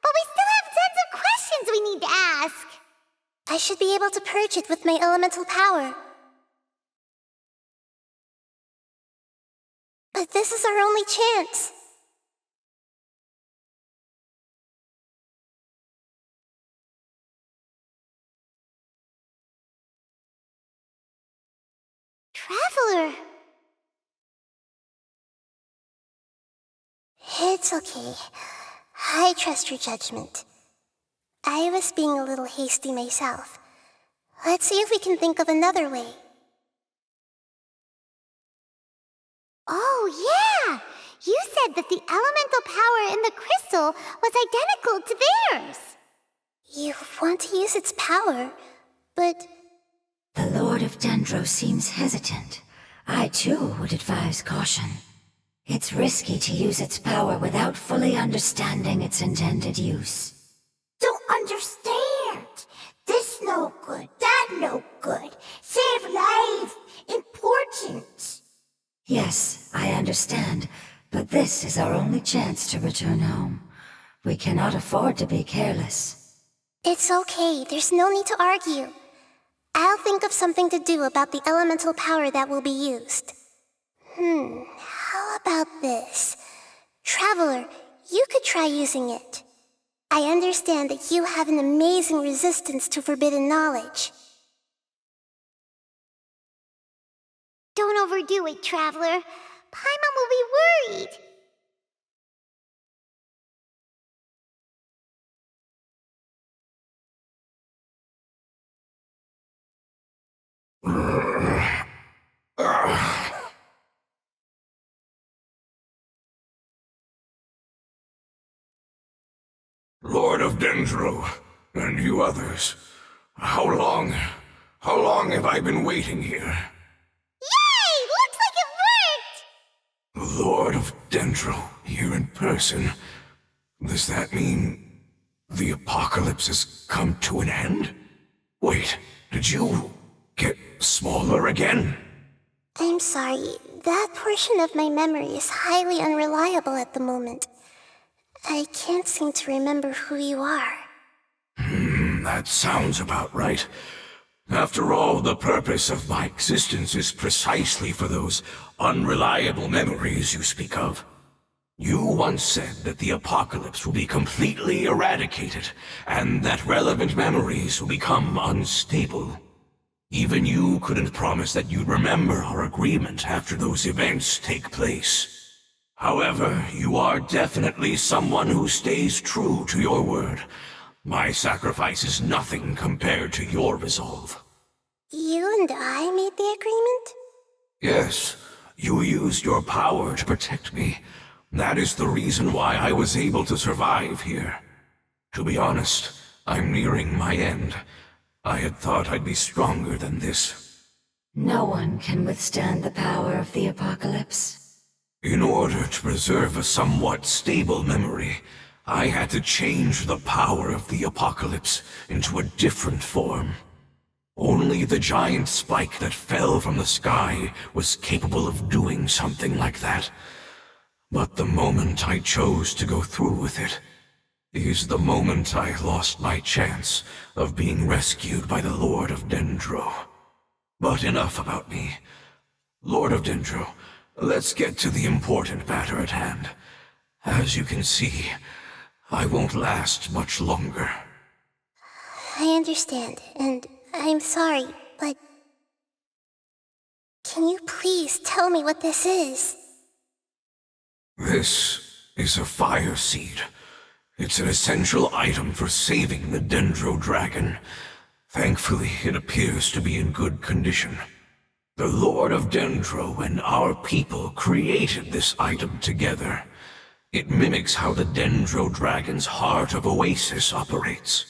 But we still have tons of questions we need to ask. I should be able to purge it with my elemental power. But this is our only chance. Traveler! It's okay. I trust your judgment. I was being a little hasty myself. Let's see if we can think of another way. Oh, yeah! You said that the elemental power in the crystal was identical to theirs. You want to use its power, but... The Lord of Dendro seems hesitant. I too would advise caution. It's risky to use its power without fully understanding its intended use. Don't understand. This no good, that no good. Save life. Important. Yes, I understand, but this is our only chance to return home. We cannot afford to be careless. It's okay, there's no need to argue. I'll think of something to do about the elemental power that will be used. How about this? Traveler, you could try using it. I understand that you have an amazing resistance to forbidden knowledge. Don't overdo it, Traveler. Paimon will be worried. Lord of Dendro, and you others, how long have I been waiting here? Yay! Looks like it worked! Lord of Dendro, here in person. Does that mean the apocalypse has come to an end? Wait, did you get smaller again? I'm sorry, that portion of my memory is highly unreliable at the moment. I can't seem to remember who you are. That sounds about right. After all, the purpose of my existence is precisely for those unreliable memories you speak of. You once said that the apocalypse will be completely eradicated, and that relevant memories will become unstable. Even you couldn't promise that you'd remember our agreement after those events take place. However, you are definitely someone who stays true to your word. My sacrifice is nothing compared to your resolve. You and I made the agreement? Yes, you used your power to protect me. That is the reason why I was able to survive here. To be honest, I'm nearing my end. I had thought I'd be stronger than this. No one can withstand the power of the apocalypse. In order to preserve a somewhat stable memory, I had to change the power of the apocalypse into a different form. Only the giant spike that fell from the sky was capable of doing something like that. But the moment I chose to go through with it is the moment I lost my chance of being rescued by the Lord of Dendro. But enough about me. Lord of Dendro, let's get to the important matter at hand. As you can see, I won't last much longer. I understand, and I'm sorry, but... Can you please tell me what this is? This is a fire seed. It's an essential item for saving the Dendro Dragon. Thankfully, it appears to be in good condition. The Lord of Dendro and our people created this item together. It mimics how the Dendro Dragon's Heart of Oasis operates.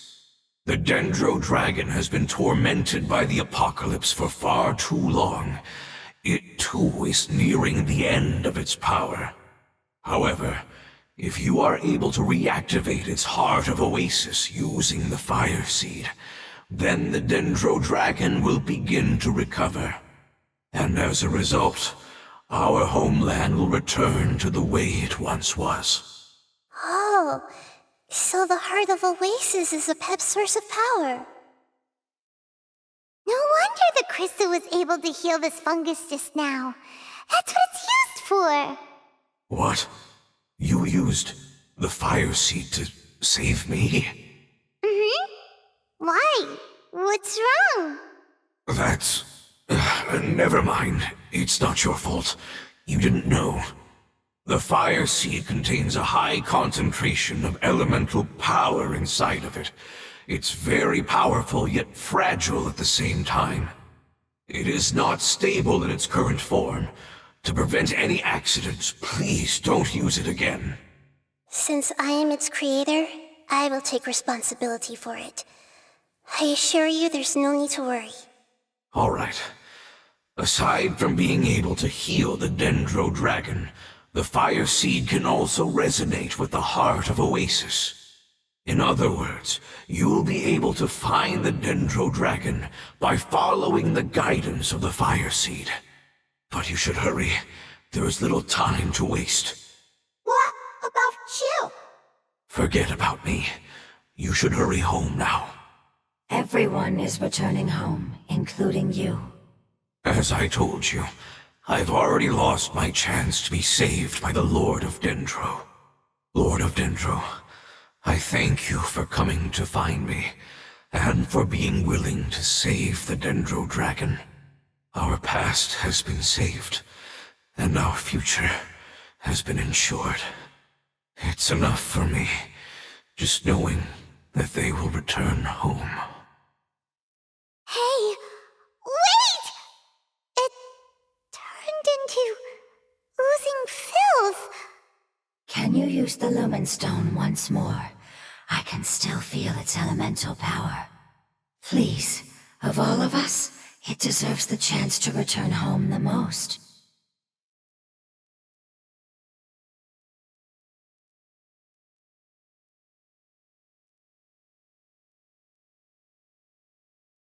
The Dendro Dragon has been tormented by the apocalypse for far too long. It too is nearing the end of its power. However, if you are able to reactivate its Heart of Oasis using the Fire Seed, then the Dendro Dragon will begin to recover. And as a result, our homeland will return to the way it once was. Oh, so the Heart of Oasis is a pep source of power. No wonder the crystal was able to heal this fungus just now. That's what it's used for. What? You used the Fire Seed to save me? Why? What's wrong? That's... never mind. It's not your fault. You didn't know. The Fire Seed contains a high concentration of elemental power inside of it. It's very powerful, yet fragile at the same time. It is not stable in its current form. To prevent any accidents, please don't use it again. Since I am its creator, I will take responsibility for it. I assure you there's no need to worry. All right. Aside from being able to heal the Dendro Dragon, the Fire Seed can also resonate with the Heart of Oasis. In other words, you'll be able to find the Dendro Dragon by following the guidance of the Fire Seed. But you should hurry. There is little time to waste. What about you? Forget about me. You should hurry home now. Everyone is returning home, including you. As I told you, I've already lost my chance to be saved by the Lord of Dendro. Lord of Dendro, I thank you for coming to find me, and for being willing to save the Dendro Dragon. Our past has been saved, and our future has been ensured. It's enough for me, just knowing that they will return home. Hey, wait! It turned into oozing filth. Can you use the Lumen Stone once more? I can still feel its elemental power. Please, of all of us, it deserves the chance to return home the most.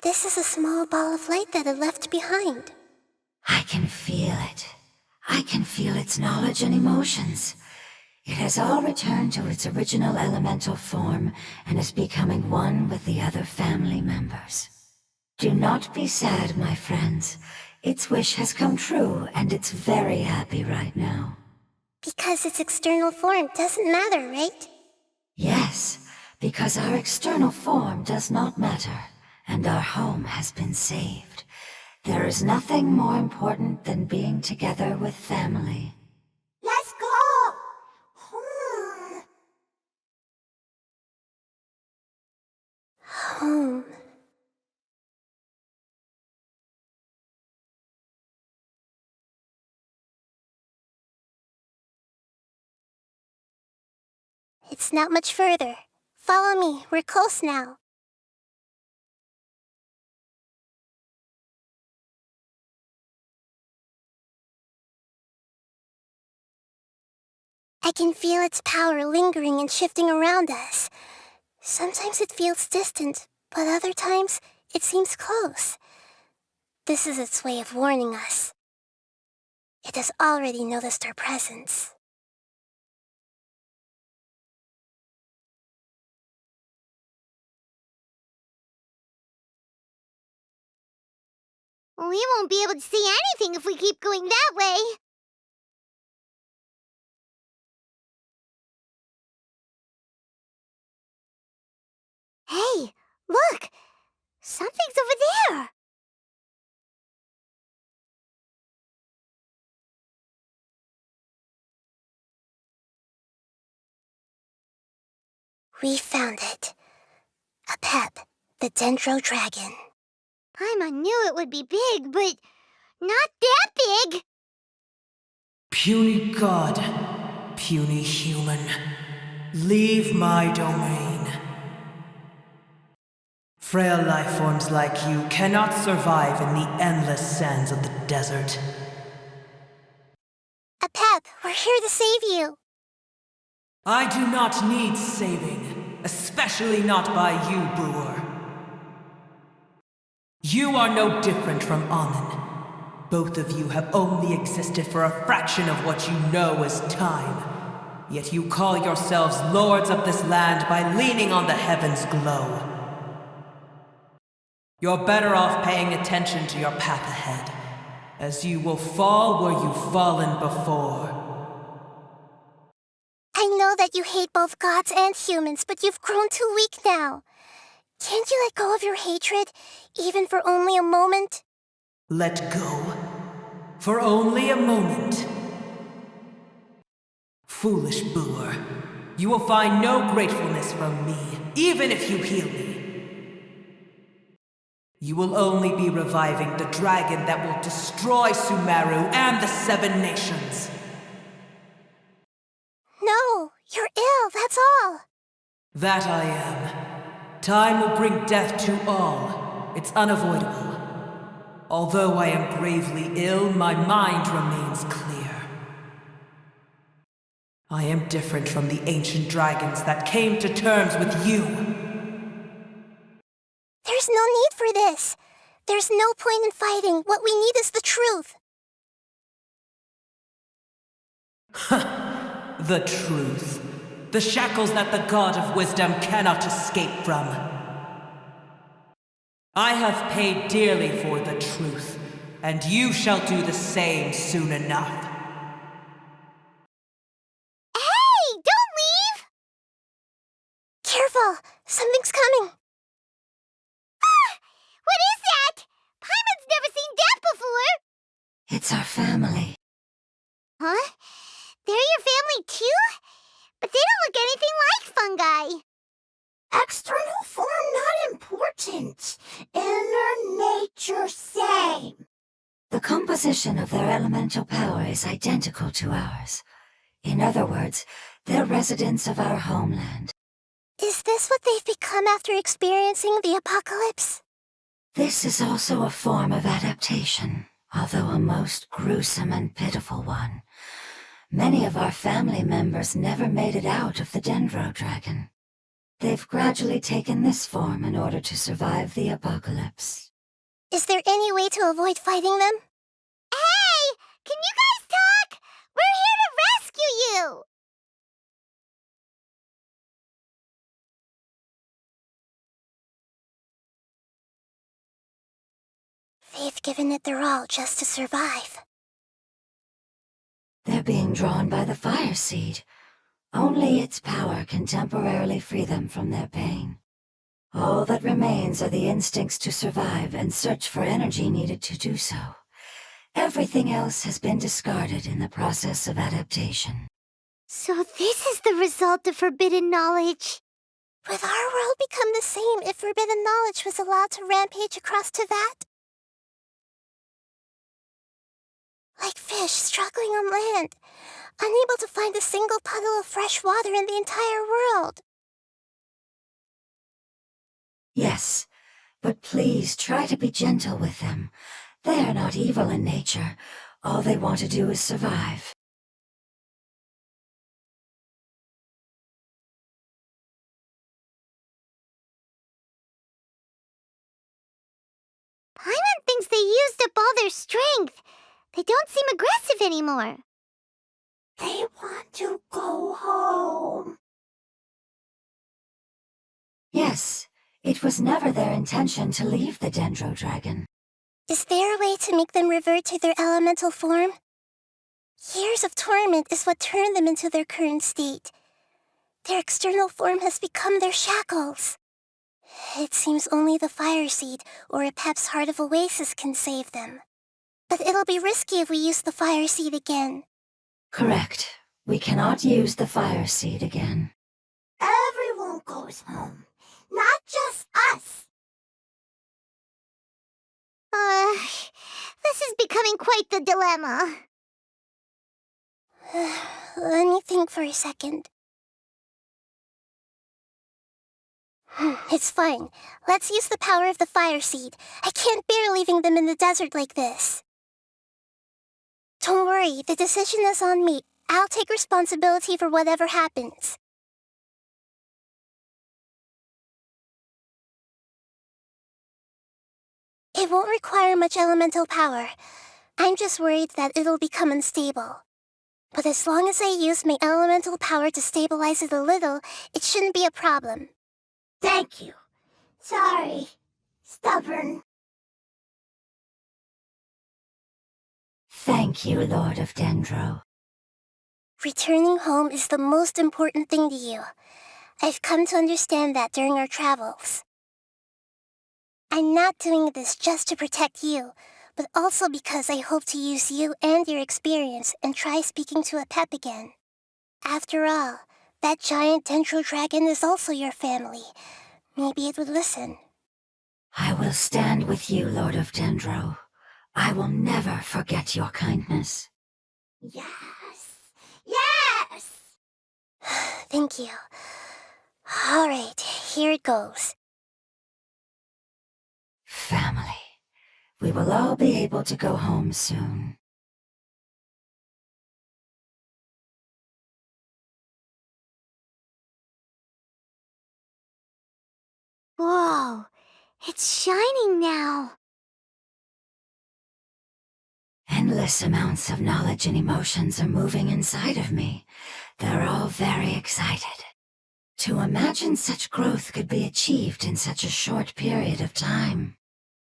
This is a small ball of light that it left behind. I can feel it. I can feel its knowledge and emotions. It has all returned to its original elemental form and is becoming one with the other family members. Do not be sad, my friends. Its wish has come true, and it's very happy right now. Because its external form doesn't matter, right? Yes, because our external form does not matter, and our home has been saved. There is nothing more important than being together with family. Let's go! Home. It's not much further. Follow me, we're close now. I can feel its power lingering and shifting around us. Sometimes it feels distant, but other times it seems close. This is its way of warning us. It has already noticed our presence. We won't be able to see anything if we keep going that way. Hey, look! Something's over there! We found it. A pep, the Dendro Dragon. Paimon knew it would be big, but not that big! Puny god, puny human, leave my domain. Frail life forms like you cannot survive in the endless sands of the desert. A pep, we're here to save you. I do not need saving, especially not by you, brewer. You are no different from Amun. Both of you have only existed for a fraction of what you know as time. Yet you call yourselves lords of this land by leaning on the heavens' glow. You're better off paying attention to your path ahead, as you will fall where you've fallen before. I know that you hate both gods and humans, but you've grown too weak now. Can't you let go of your hatred, even for only a moment? Let go? For only a moment? Foolish brewer, you will find no gratefulness from me, even if you heal me. You will only be reviving the dragon that will destroy Sumeru and the Seven Nations. No, you're ill, that's all. That I am. Time will bring death to all. It's unavoidable. Although I am gravely ill, my mind remains clear. I am different from the ancient dragons that came to terms with you. There's no need for this. There's no point in fighting. What we need is the truth. The truth. The shackles that the God of Wisdom cannot escape from. I have paid dearly for the truth, and you shall do the same soon enough. Hey, don't leave! Careful, something's coming. Ah! What is that? Paimon's never seen that before! It's our family. Huh? They're your family too? But they don't look anything like fungi. External form not important. Inner nature same. The composition of their elemental power is identical to ours. In other words, they're residents of our homeland. Is this what they've become after experiencing the apocalypse? This is also a form of adaptation, although a most gruesome and pitiful one. Many of our family members never made it out of the Dendro Dragon. They've gradually taken this form in order to survive the apocalypse. Is there any way to avoid fighting them? Hey! Can you guys talk? We're here to rescue you! They've given it their all just to survive. They're being drawn by the fire seed. Only its power can temporarily free them from their pain. All that remains are the instincts to survive and search for energy needed to do so. Everything else has been discarded in the process of adaptation. So this is the result of forbidden knowledge. Would our world become the same if forbidden knowledge was allowed to rampage across Teyvat? Like fish struggling on land, unable to find a single puddle of fresh water in the entire world. Yes, but please try to be gentle with them. They are not evil in nature. All they want to do is survive. Paimon thinks they used up all their strength. They don't seem aggressive anymore. They want to go home. Yes, it was never their intention to leave the Dendro Dragon. Is there a way to make them revert to their elemental form? Years of torment is what turned them into their current state. Their external form has become their shackles. It seems only the Fire Seed or a Pep's Heart of Oasis can save them. But it'll be risky if we use the Fire Seed again. Correct. We cannot use the Fire Seed again. Everyone goes home, not just us. This is becoming quite the dilemma. Let me think for a second. It's fine. Let's use the power of the Fire Seed. I can't bear leaving them in the desert like this. Don't worry, the decision is on me. I'll take responsibility for whatever happens. It won't require much elemental power. I'm just worried that it'll become unstable. But as long as I use my elemental power to stabilize it a little, it shouldn't be a problem. Thank you. Sorry. Stubborn. Thank you, Lord of Dendro. Returning home is the most important thing to you. I've come to understand that during our travels. I'm not doing this just to protect you, but also because I hope to use you and your experience and try speaking to a Pep again. After all, that giant Dendro Dragon is also your family. Maybe it would listen. I will stand with you, Lord of Dendro. I will never forget your kindness. Yes. Yes! Thank you. All right, here it goes. Family. We will all be able to go home soon. Whoa, it's shining now. Endless amounts of knowledge and emotions are moving inside of me. They're all very excited. To imagine such growth could be achieved in such a short period of time.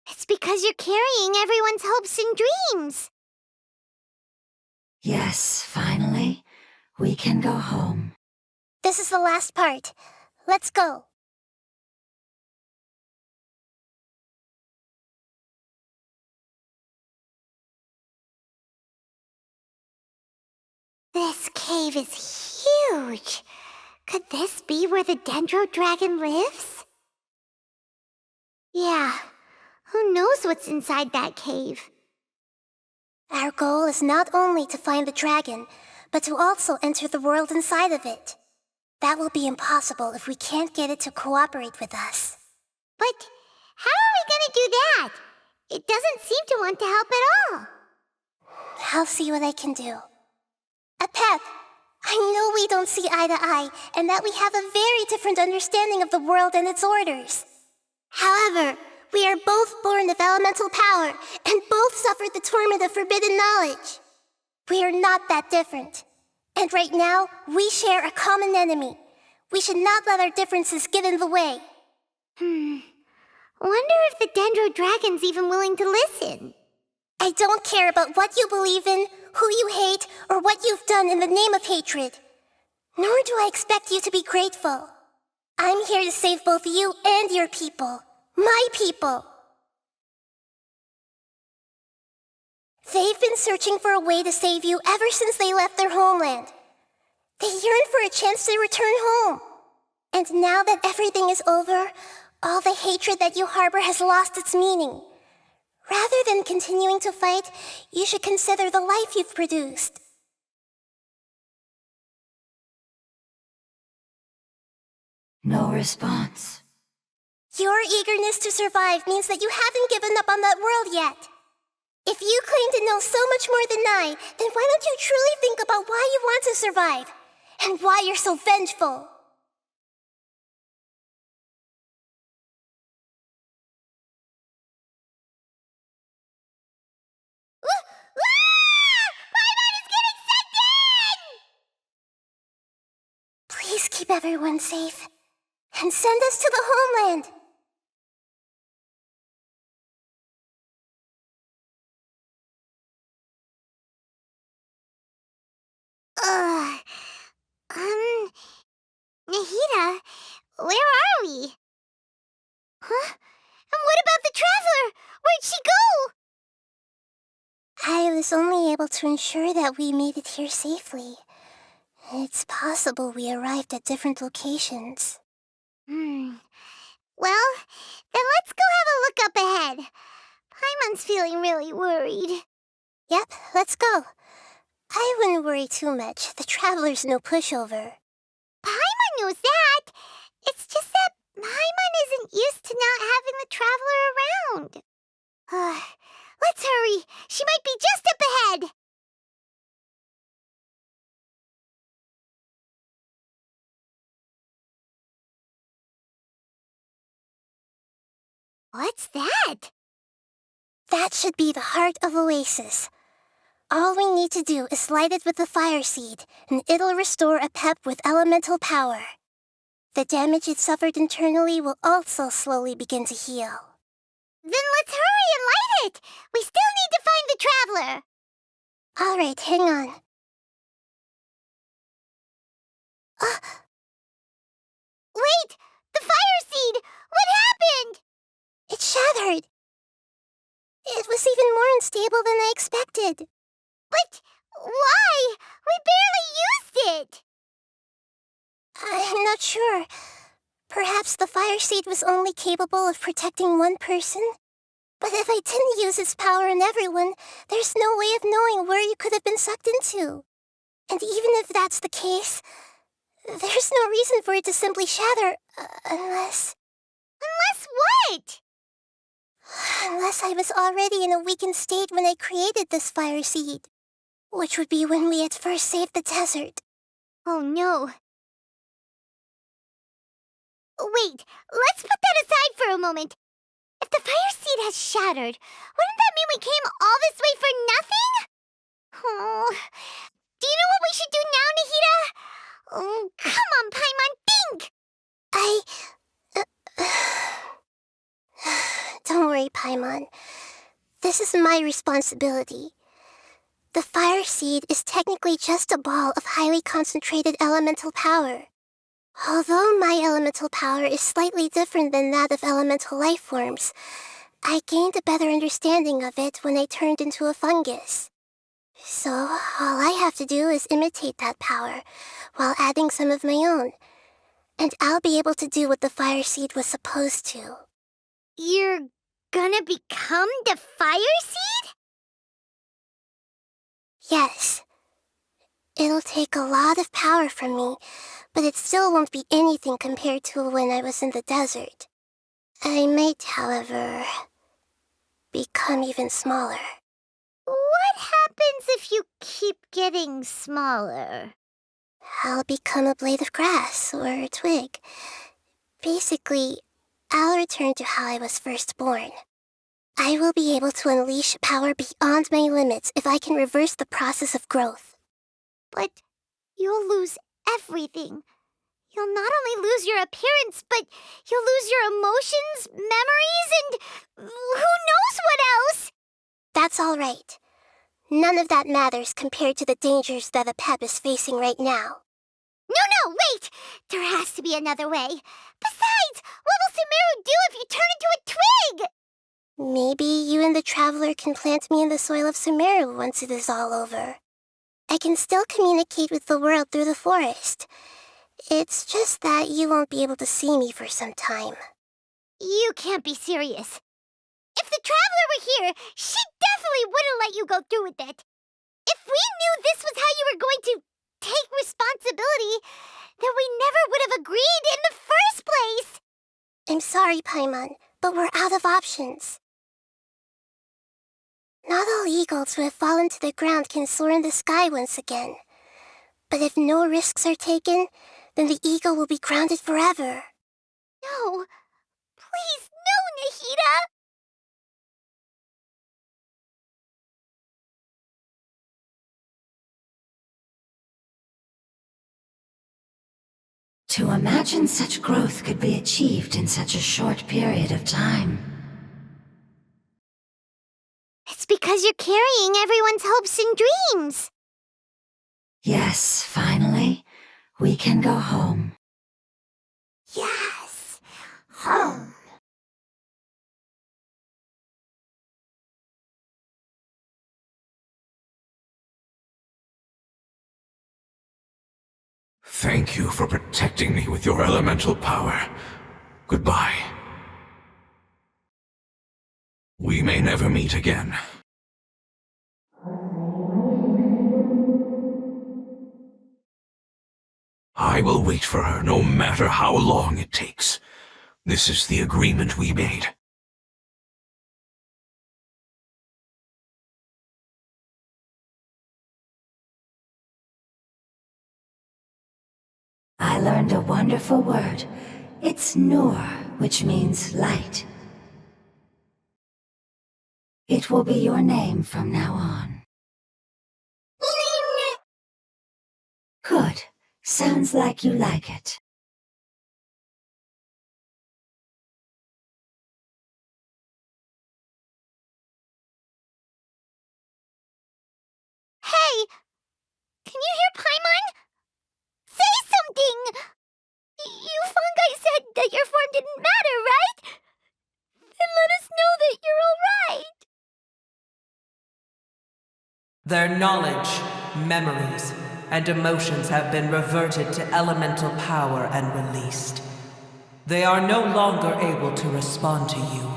It's because you're carrying everyone's hopes and dreams. Yes, finally, we can go home. This is the last part. Let's go. This cave is huge. Could this be where the Dendro Dragon lives? Yeah, who knows what's inside that cave? Our goal is not only to find the dragon, but to also enter the world inside of it. That will be impossible if we can't get it to cooperate with us. But how are we gonna do that? It doesn't seem to want to help at all. I'll see what I can do. Pep, I know we don't see eye to eye, and that we have a very different understanding of the world and its orders. However, we are both born of elemental power, and both suffered the torment of forbidden knowledge. We are not that different. And right now, we share a common enemy. We should not let our differences get in the way. Wonder if the Dendro Dragon's even willing to listen. I don't care about what you believe in, who you hate, or what you've done in the name of hatred. Nor do I expect you to be grateful. I'm here to save both you and your people. My people. They've been searching for a way to save you ever since they left their homeland. They yearn for a chance to return home. And now that everything is over, all the hatred that you harbor has lost its meaning. Rather than continuing to fight, you should consider the life you've produced. No response. Your eagerness to survive means that you haven't given up on that world yet. If you claim to know so much more than I, then why don't you truly think about why you want to survive? And why you're so vengeful? Please keep everyone safe. And send us to the homeland. Nahida, where are we? Huh? And what about the traveler? Where'd she go? I was only able to ensure that we made it here safely. It's possible we arrived at different locations. Well, then let's go have a look up ahead. Paimon's feeling really worried. Yep, let's go. I wouldn't worry too much. The traveler's no pushover. Paimon knows that. It's just that Paimon isn't used to not having the traveler around. Let's hurry. She might be just up ahead. What's that? That should be the heart of Oasis. All we need to do is light it with the fire seed, and it'll restore a pep with elemental power. The damage it suffered internally will also slowly begin to heal. Then let's hurry and light it. We still need to find the traveler. All right, hang on. Wait! The fire seed! What happened? It shattered. It was even more unstable than I expected. But why? We barely used it. I'm not sure. Perhaps the fire seed was only capable of protecting one person? But if I didn't use its power on everyone, there's no way of knowing where you could have been sucked into. And even if that's the case, there's no reason for it to simply shatter, unless... Unless what? Unless I was already in a weakened state when I created this fire seed. Which would be when we had first saved the desert. Oh no. Wait, let's put that aside for a moment. If the fire seed has shattered, wouldn't that mean we came all this way for nothing? Oh, do you know what we should do now, Nahida? Oh, come on, Paimon, think! Don't worry, Paimon. This is my responsibility. The fire seed is technically just a ball of highly concentrated elemental power. Although my elemental power is slightly different than that of elemental life forms, I gained a better understanding of it when I turned into a fungus. So all I have to do is imitate that power, while adding some of my own. And I'll be able to do what the fire seed was supposed to. You're gonna become the fire seed? Yes. It'll take a lot of power from me, but it still won't be anything compared to when I was in the desert. I might, however, become even smaller. What happens if you keep getting smaller? I'll become a blade of grass or a twig. Basically, I'll return to how I was first born. I will be able to unleash power beyond my limits if I can reverse the process of growth. But you'll lose everything. You'll not only lose your appearance, but you'll lose your emotions, memories, and who knows what else? That's all right. None of that matters compared to the dangers that a pep is facing right now. No! No, wait! There has to be another way. Besides, what will Sumeru do if you turn into a twig? Maybe you and the Traveler can plant me in the soil of Sumeru once it is all over. I can still communicate with the world through the forest. It's just that you won't be able to see me for some time. You can't be serious. If the Traveler were here, she definitely wouldn't let you go through with it. If we knew this was how you were going to take responsibility, then we never would have agreed in the first place. I'm sorry, Paimon, but we're out of options. Not all eagles who have fallen to the ground can soar in the sky once again. But if no risks are taken, then the eagle will be grounded forever. No. Please, no, Nahida! To imagine such growth could be achieved in such a short period of time. It's because you're carrying everyone's hopes and dreams. Yes, finally, we can go home. Yes. Home. Thank you for protecting me with your elemental power. Goodbye. We may never meet again. I will wait for her no matter how long it takes. This is the agreement we made. I learned a wonderful word. It's Nur, which means light. It will be your name from now on. Good. Sounds like you like it. Hey! Can you hear Paimon? Say something! You fungi said that your form didn't matter, right? Then let us know that you're alright! Their knowledge, memories, and emotions have been reverted to elemental power and released. They are no longer able to respond to you.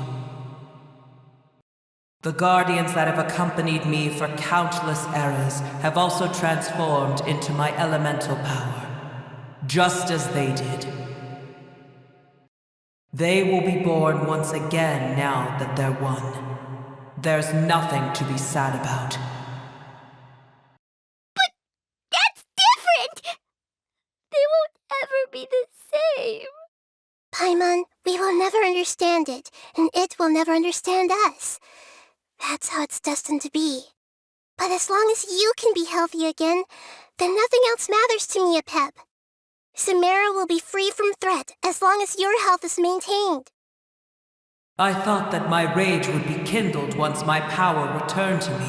The guardians that have accompanied me for countless eras have also transformed into my elemental power, just as they did. They will be born once again now that they're one. There's nothing to be sad about. That's different! They won't ever be the same. Paimon, we will never understand it, and it will never understand us. That's how it's destined to be. But as long as you can be healthy again, then nothing else matters to me, Apep. Sumeru will be free from threat as long as your health is maintained. I thought that my rage would be kindled once my power returned to me.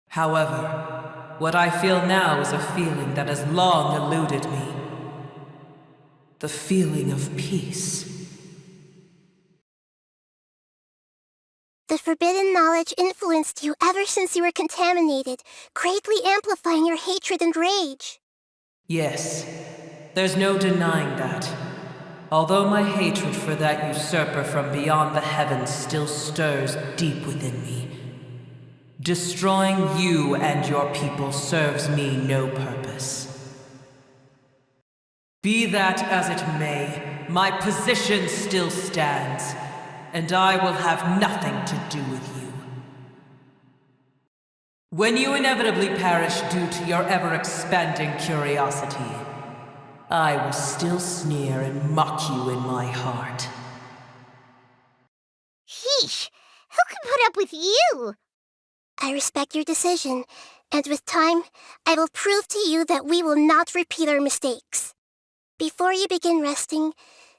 However, what I feel now is a feeling that has long eluded me. The feeling of peace. The forbidden knowledge influenced you ever since you were contaminated, greatly amplifying your hatred and rage. Yes, there's no denying that. Although my hatred for that usurper from beyond the heavens still stirs deep within me, destroying you and your people serves me no purpose. Be that as it may, my position still stands, and I will have nothing to do with you. When you inevitably perish due to your ever-expanding curiosity, I will still sneer and mock you in my heart. Sheesh, who can put up with you? I respect your decision, and with time, I will prove to you that we will not repeat our mistakes. Before you begin resting,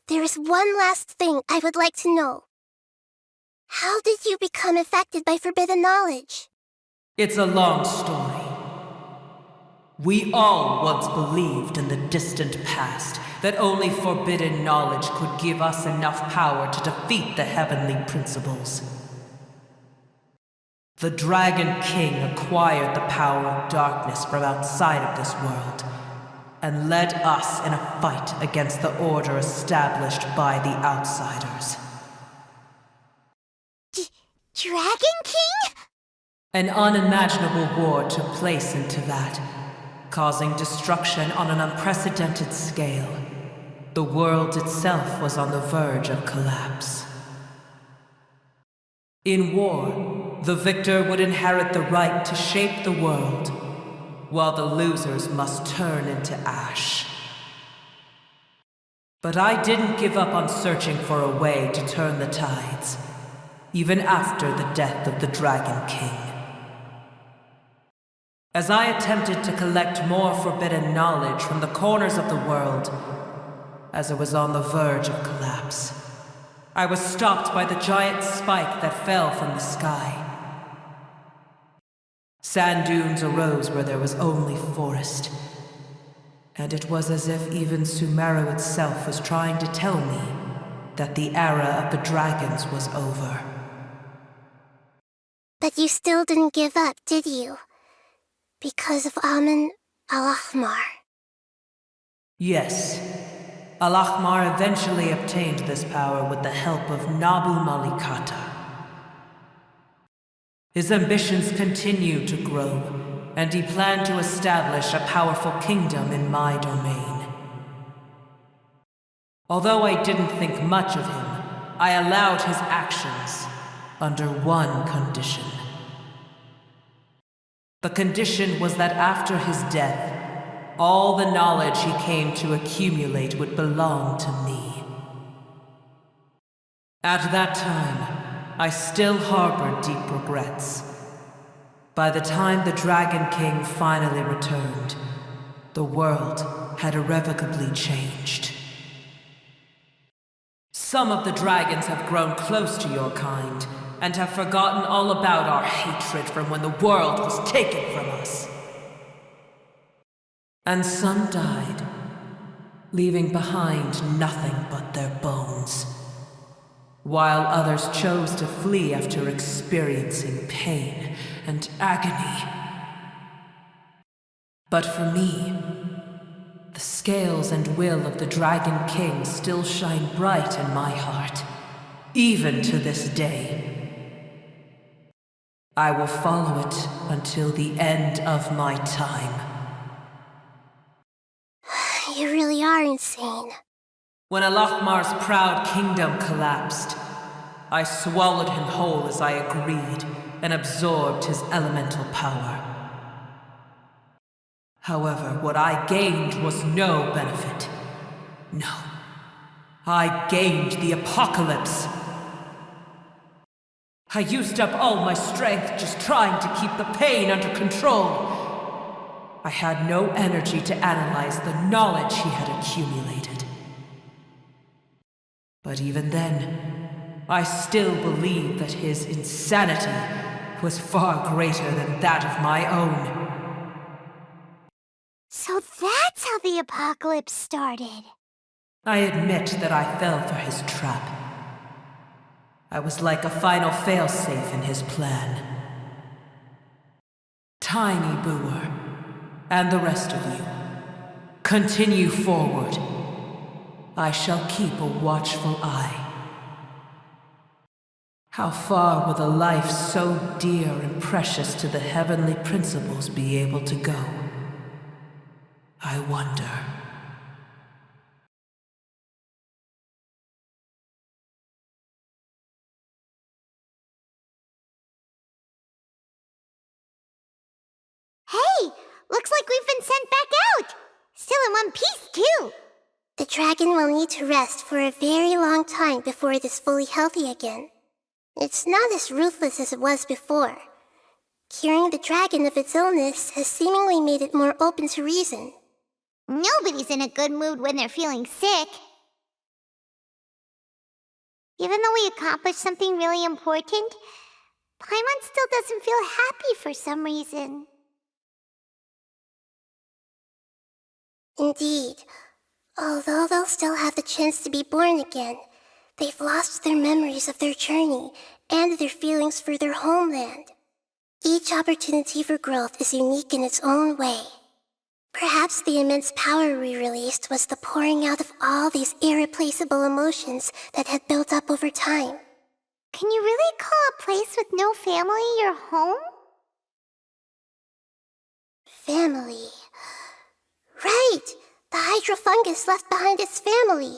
there is one last thing I would like to know. How did you become affected by forbidden knowledge? It's a long story. We all once believed in the distant past that only forbidden knowledge could give us enough power to defeat the heavenly principles. The Dragon King acquired the power of darkness from outside of this world and led us in a fight against the order established by the outsiders. Dragon King? An unimaginable war took place into that, causing destruction on an unprecedented scale. The world itself was on the verge of collapse. In war, the victor would inherit the right to shape the world, while the losers must turn into ash. But I didn't give up on searching for a way to turn the tides, even after the death of the Dragon King. As I attempted to collect more forbidden knowledge from the corners of the world, as it was on the verge of collapse, I was stopped by the giant spike that fell from the sky. Sand dunes arose where there was only forest, and it was as if even Sumeru itself was trying to tell me that the era of the dragons was over. But you still didn't give up, did you? Because of Amun al-Ahmar. Yes. Al-Ahmar eventually obtained this power with the help of Nabu Malikata. His ambitions continued to grow, and he planned to establish a powerful kingdom in my domain. Although I didn't think much of him, I allowed his actions under one condition. The condition was that after his death, all the knowledge he came to accumulate would belong to me. At that time, I still harbored deep regrets. By the time the Dragon King finally returned, the world had irrevocably changed. Some of the dragons have grown close to your kind, and have forgotten all about our hatred from when the world was taken from us. And some died, leaving behind nothing but their bones, while others chose to flee after experiencing pain and agony. But for me, the scales and will of the Dragon King still shine bright in my heart, even to this day. I will follow it until the end of my time. You really are insane. When Al-Ahmar's proud kingdom collapsed, I swallowed him whole as I agreed and absorbed his elemental power. However, what I gained was no benefit. No. I gained the apocalypse. I used up all my strength just trying to keep the pain under control. I had no energy to analyze the knowledge he had accumulated. But even then, I still believed that his insanity was far greater than that of my own. So that's how the apocalypse started. I admit that I fell for his trap. I was like a final failsafe in his plan. Tiny Booer, and the rest of you, continue forward. I shall keep a watchful eye. How far will a life so dear and precious to the heavenly principles be able to go? I wonder. Hey, looks like we've been sent back out. Still in one piece, too. The dragon will need to rest for a very long time before it is fully healthy again. It's not as ruthless as it was before. Curing the dragon of its illness has seemingly made it more open to reason. Nobody's in a good mood when they're feeling sick. Even though we accomplished something really important, Paimon still doesn't feel happy for some reason. Indeed. Although they'll still have the chance to be born again, they've lost their memories of their journey and their feelings for their homeland. Each opportunity for growth is unique in its own way. Perhaps the immense power we released was the pouring out of all these irreplaceable emotions that had built up over time. Can you really call a place with no family your home? Family. Right! The hydrofungus left behind its family.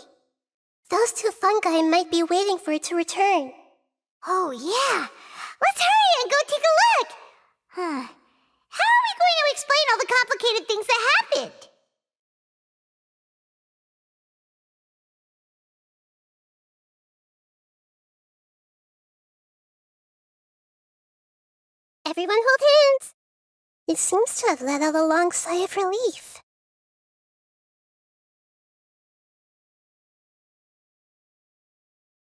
Those two fungi might be waiting for it to return. Oh, yeah. Let's hurry and go take a look. How are we going to explain all the complicated things that happened? Everyone hold hands! It seems to have let out a long sigh of relief.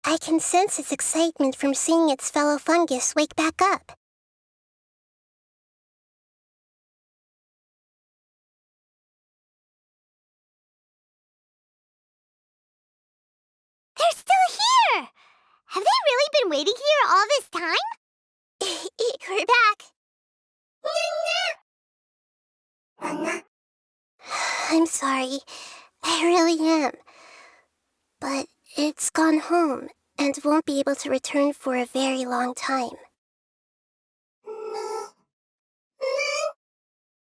I can sense its excitement from seeing its fellow fungus wake back up. They're still here! Have they really been waiting here all this time? We're back. I'm sorry. I really am. But it's gone home and won't be able to return for a very long time.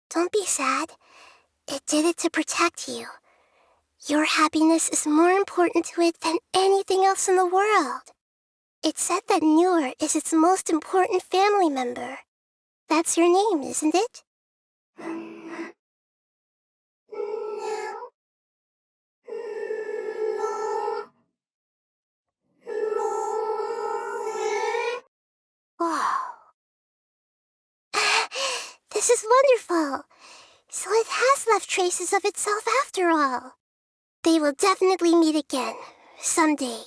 Don't be sad. It did it to protect you. Your happiness is more important to it than anything else in the world. It's said that Newer is its most important family member. That's your name, isn't it? Oh. This is wonderful. So it has left traces of itself after all. They will definitely meet again, someday.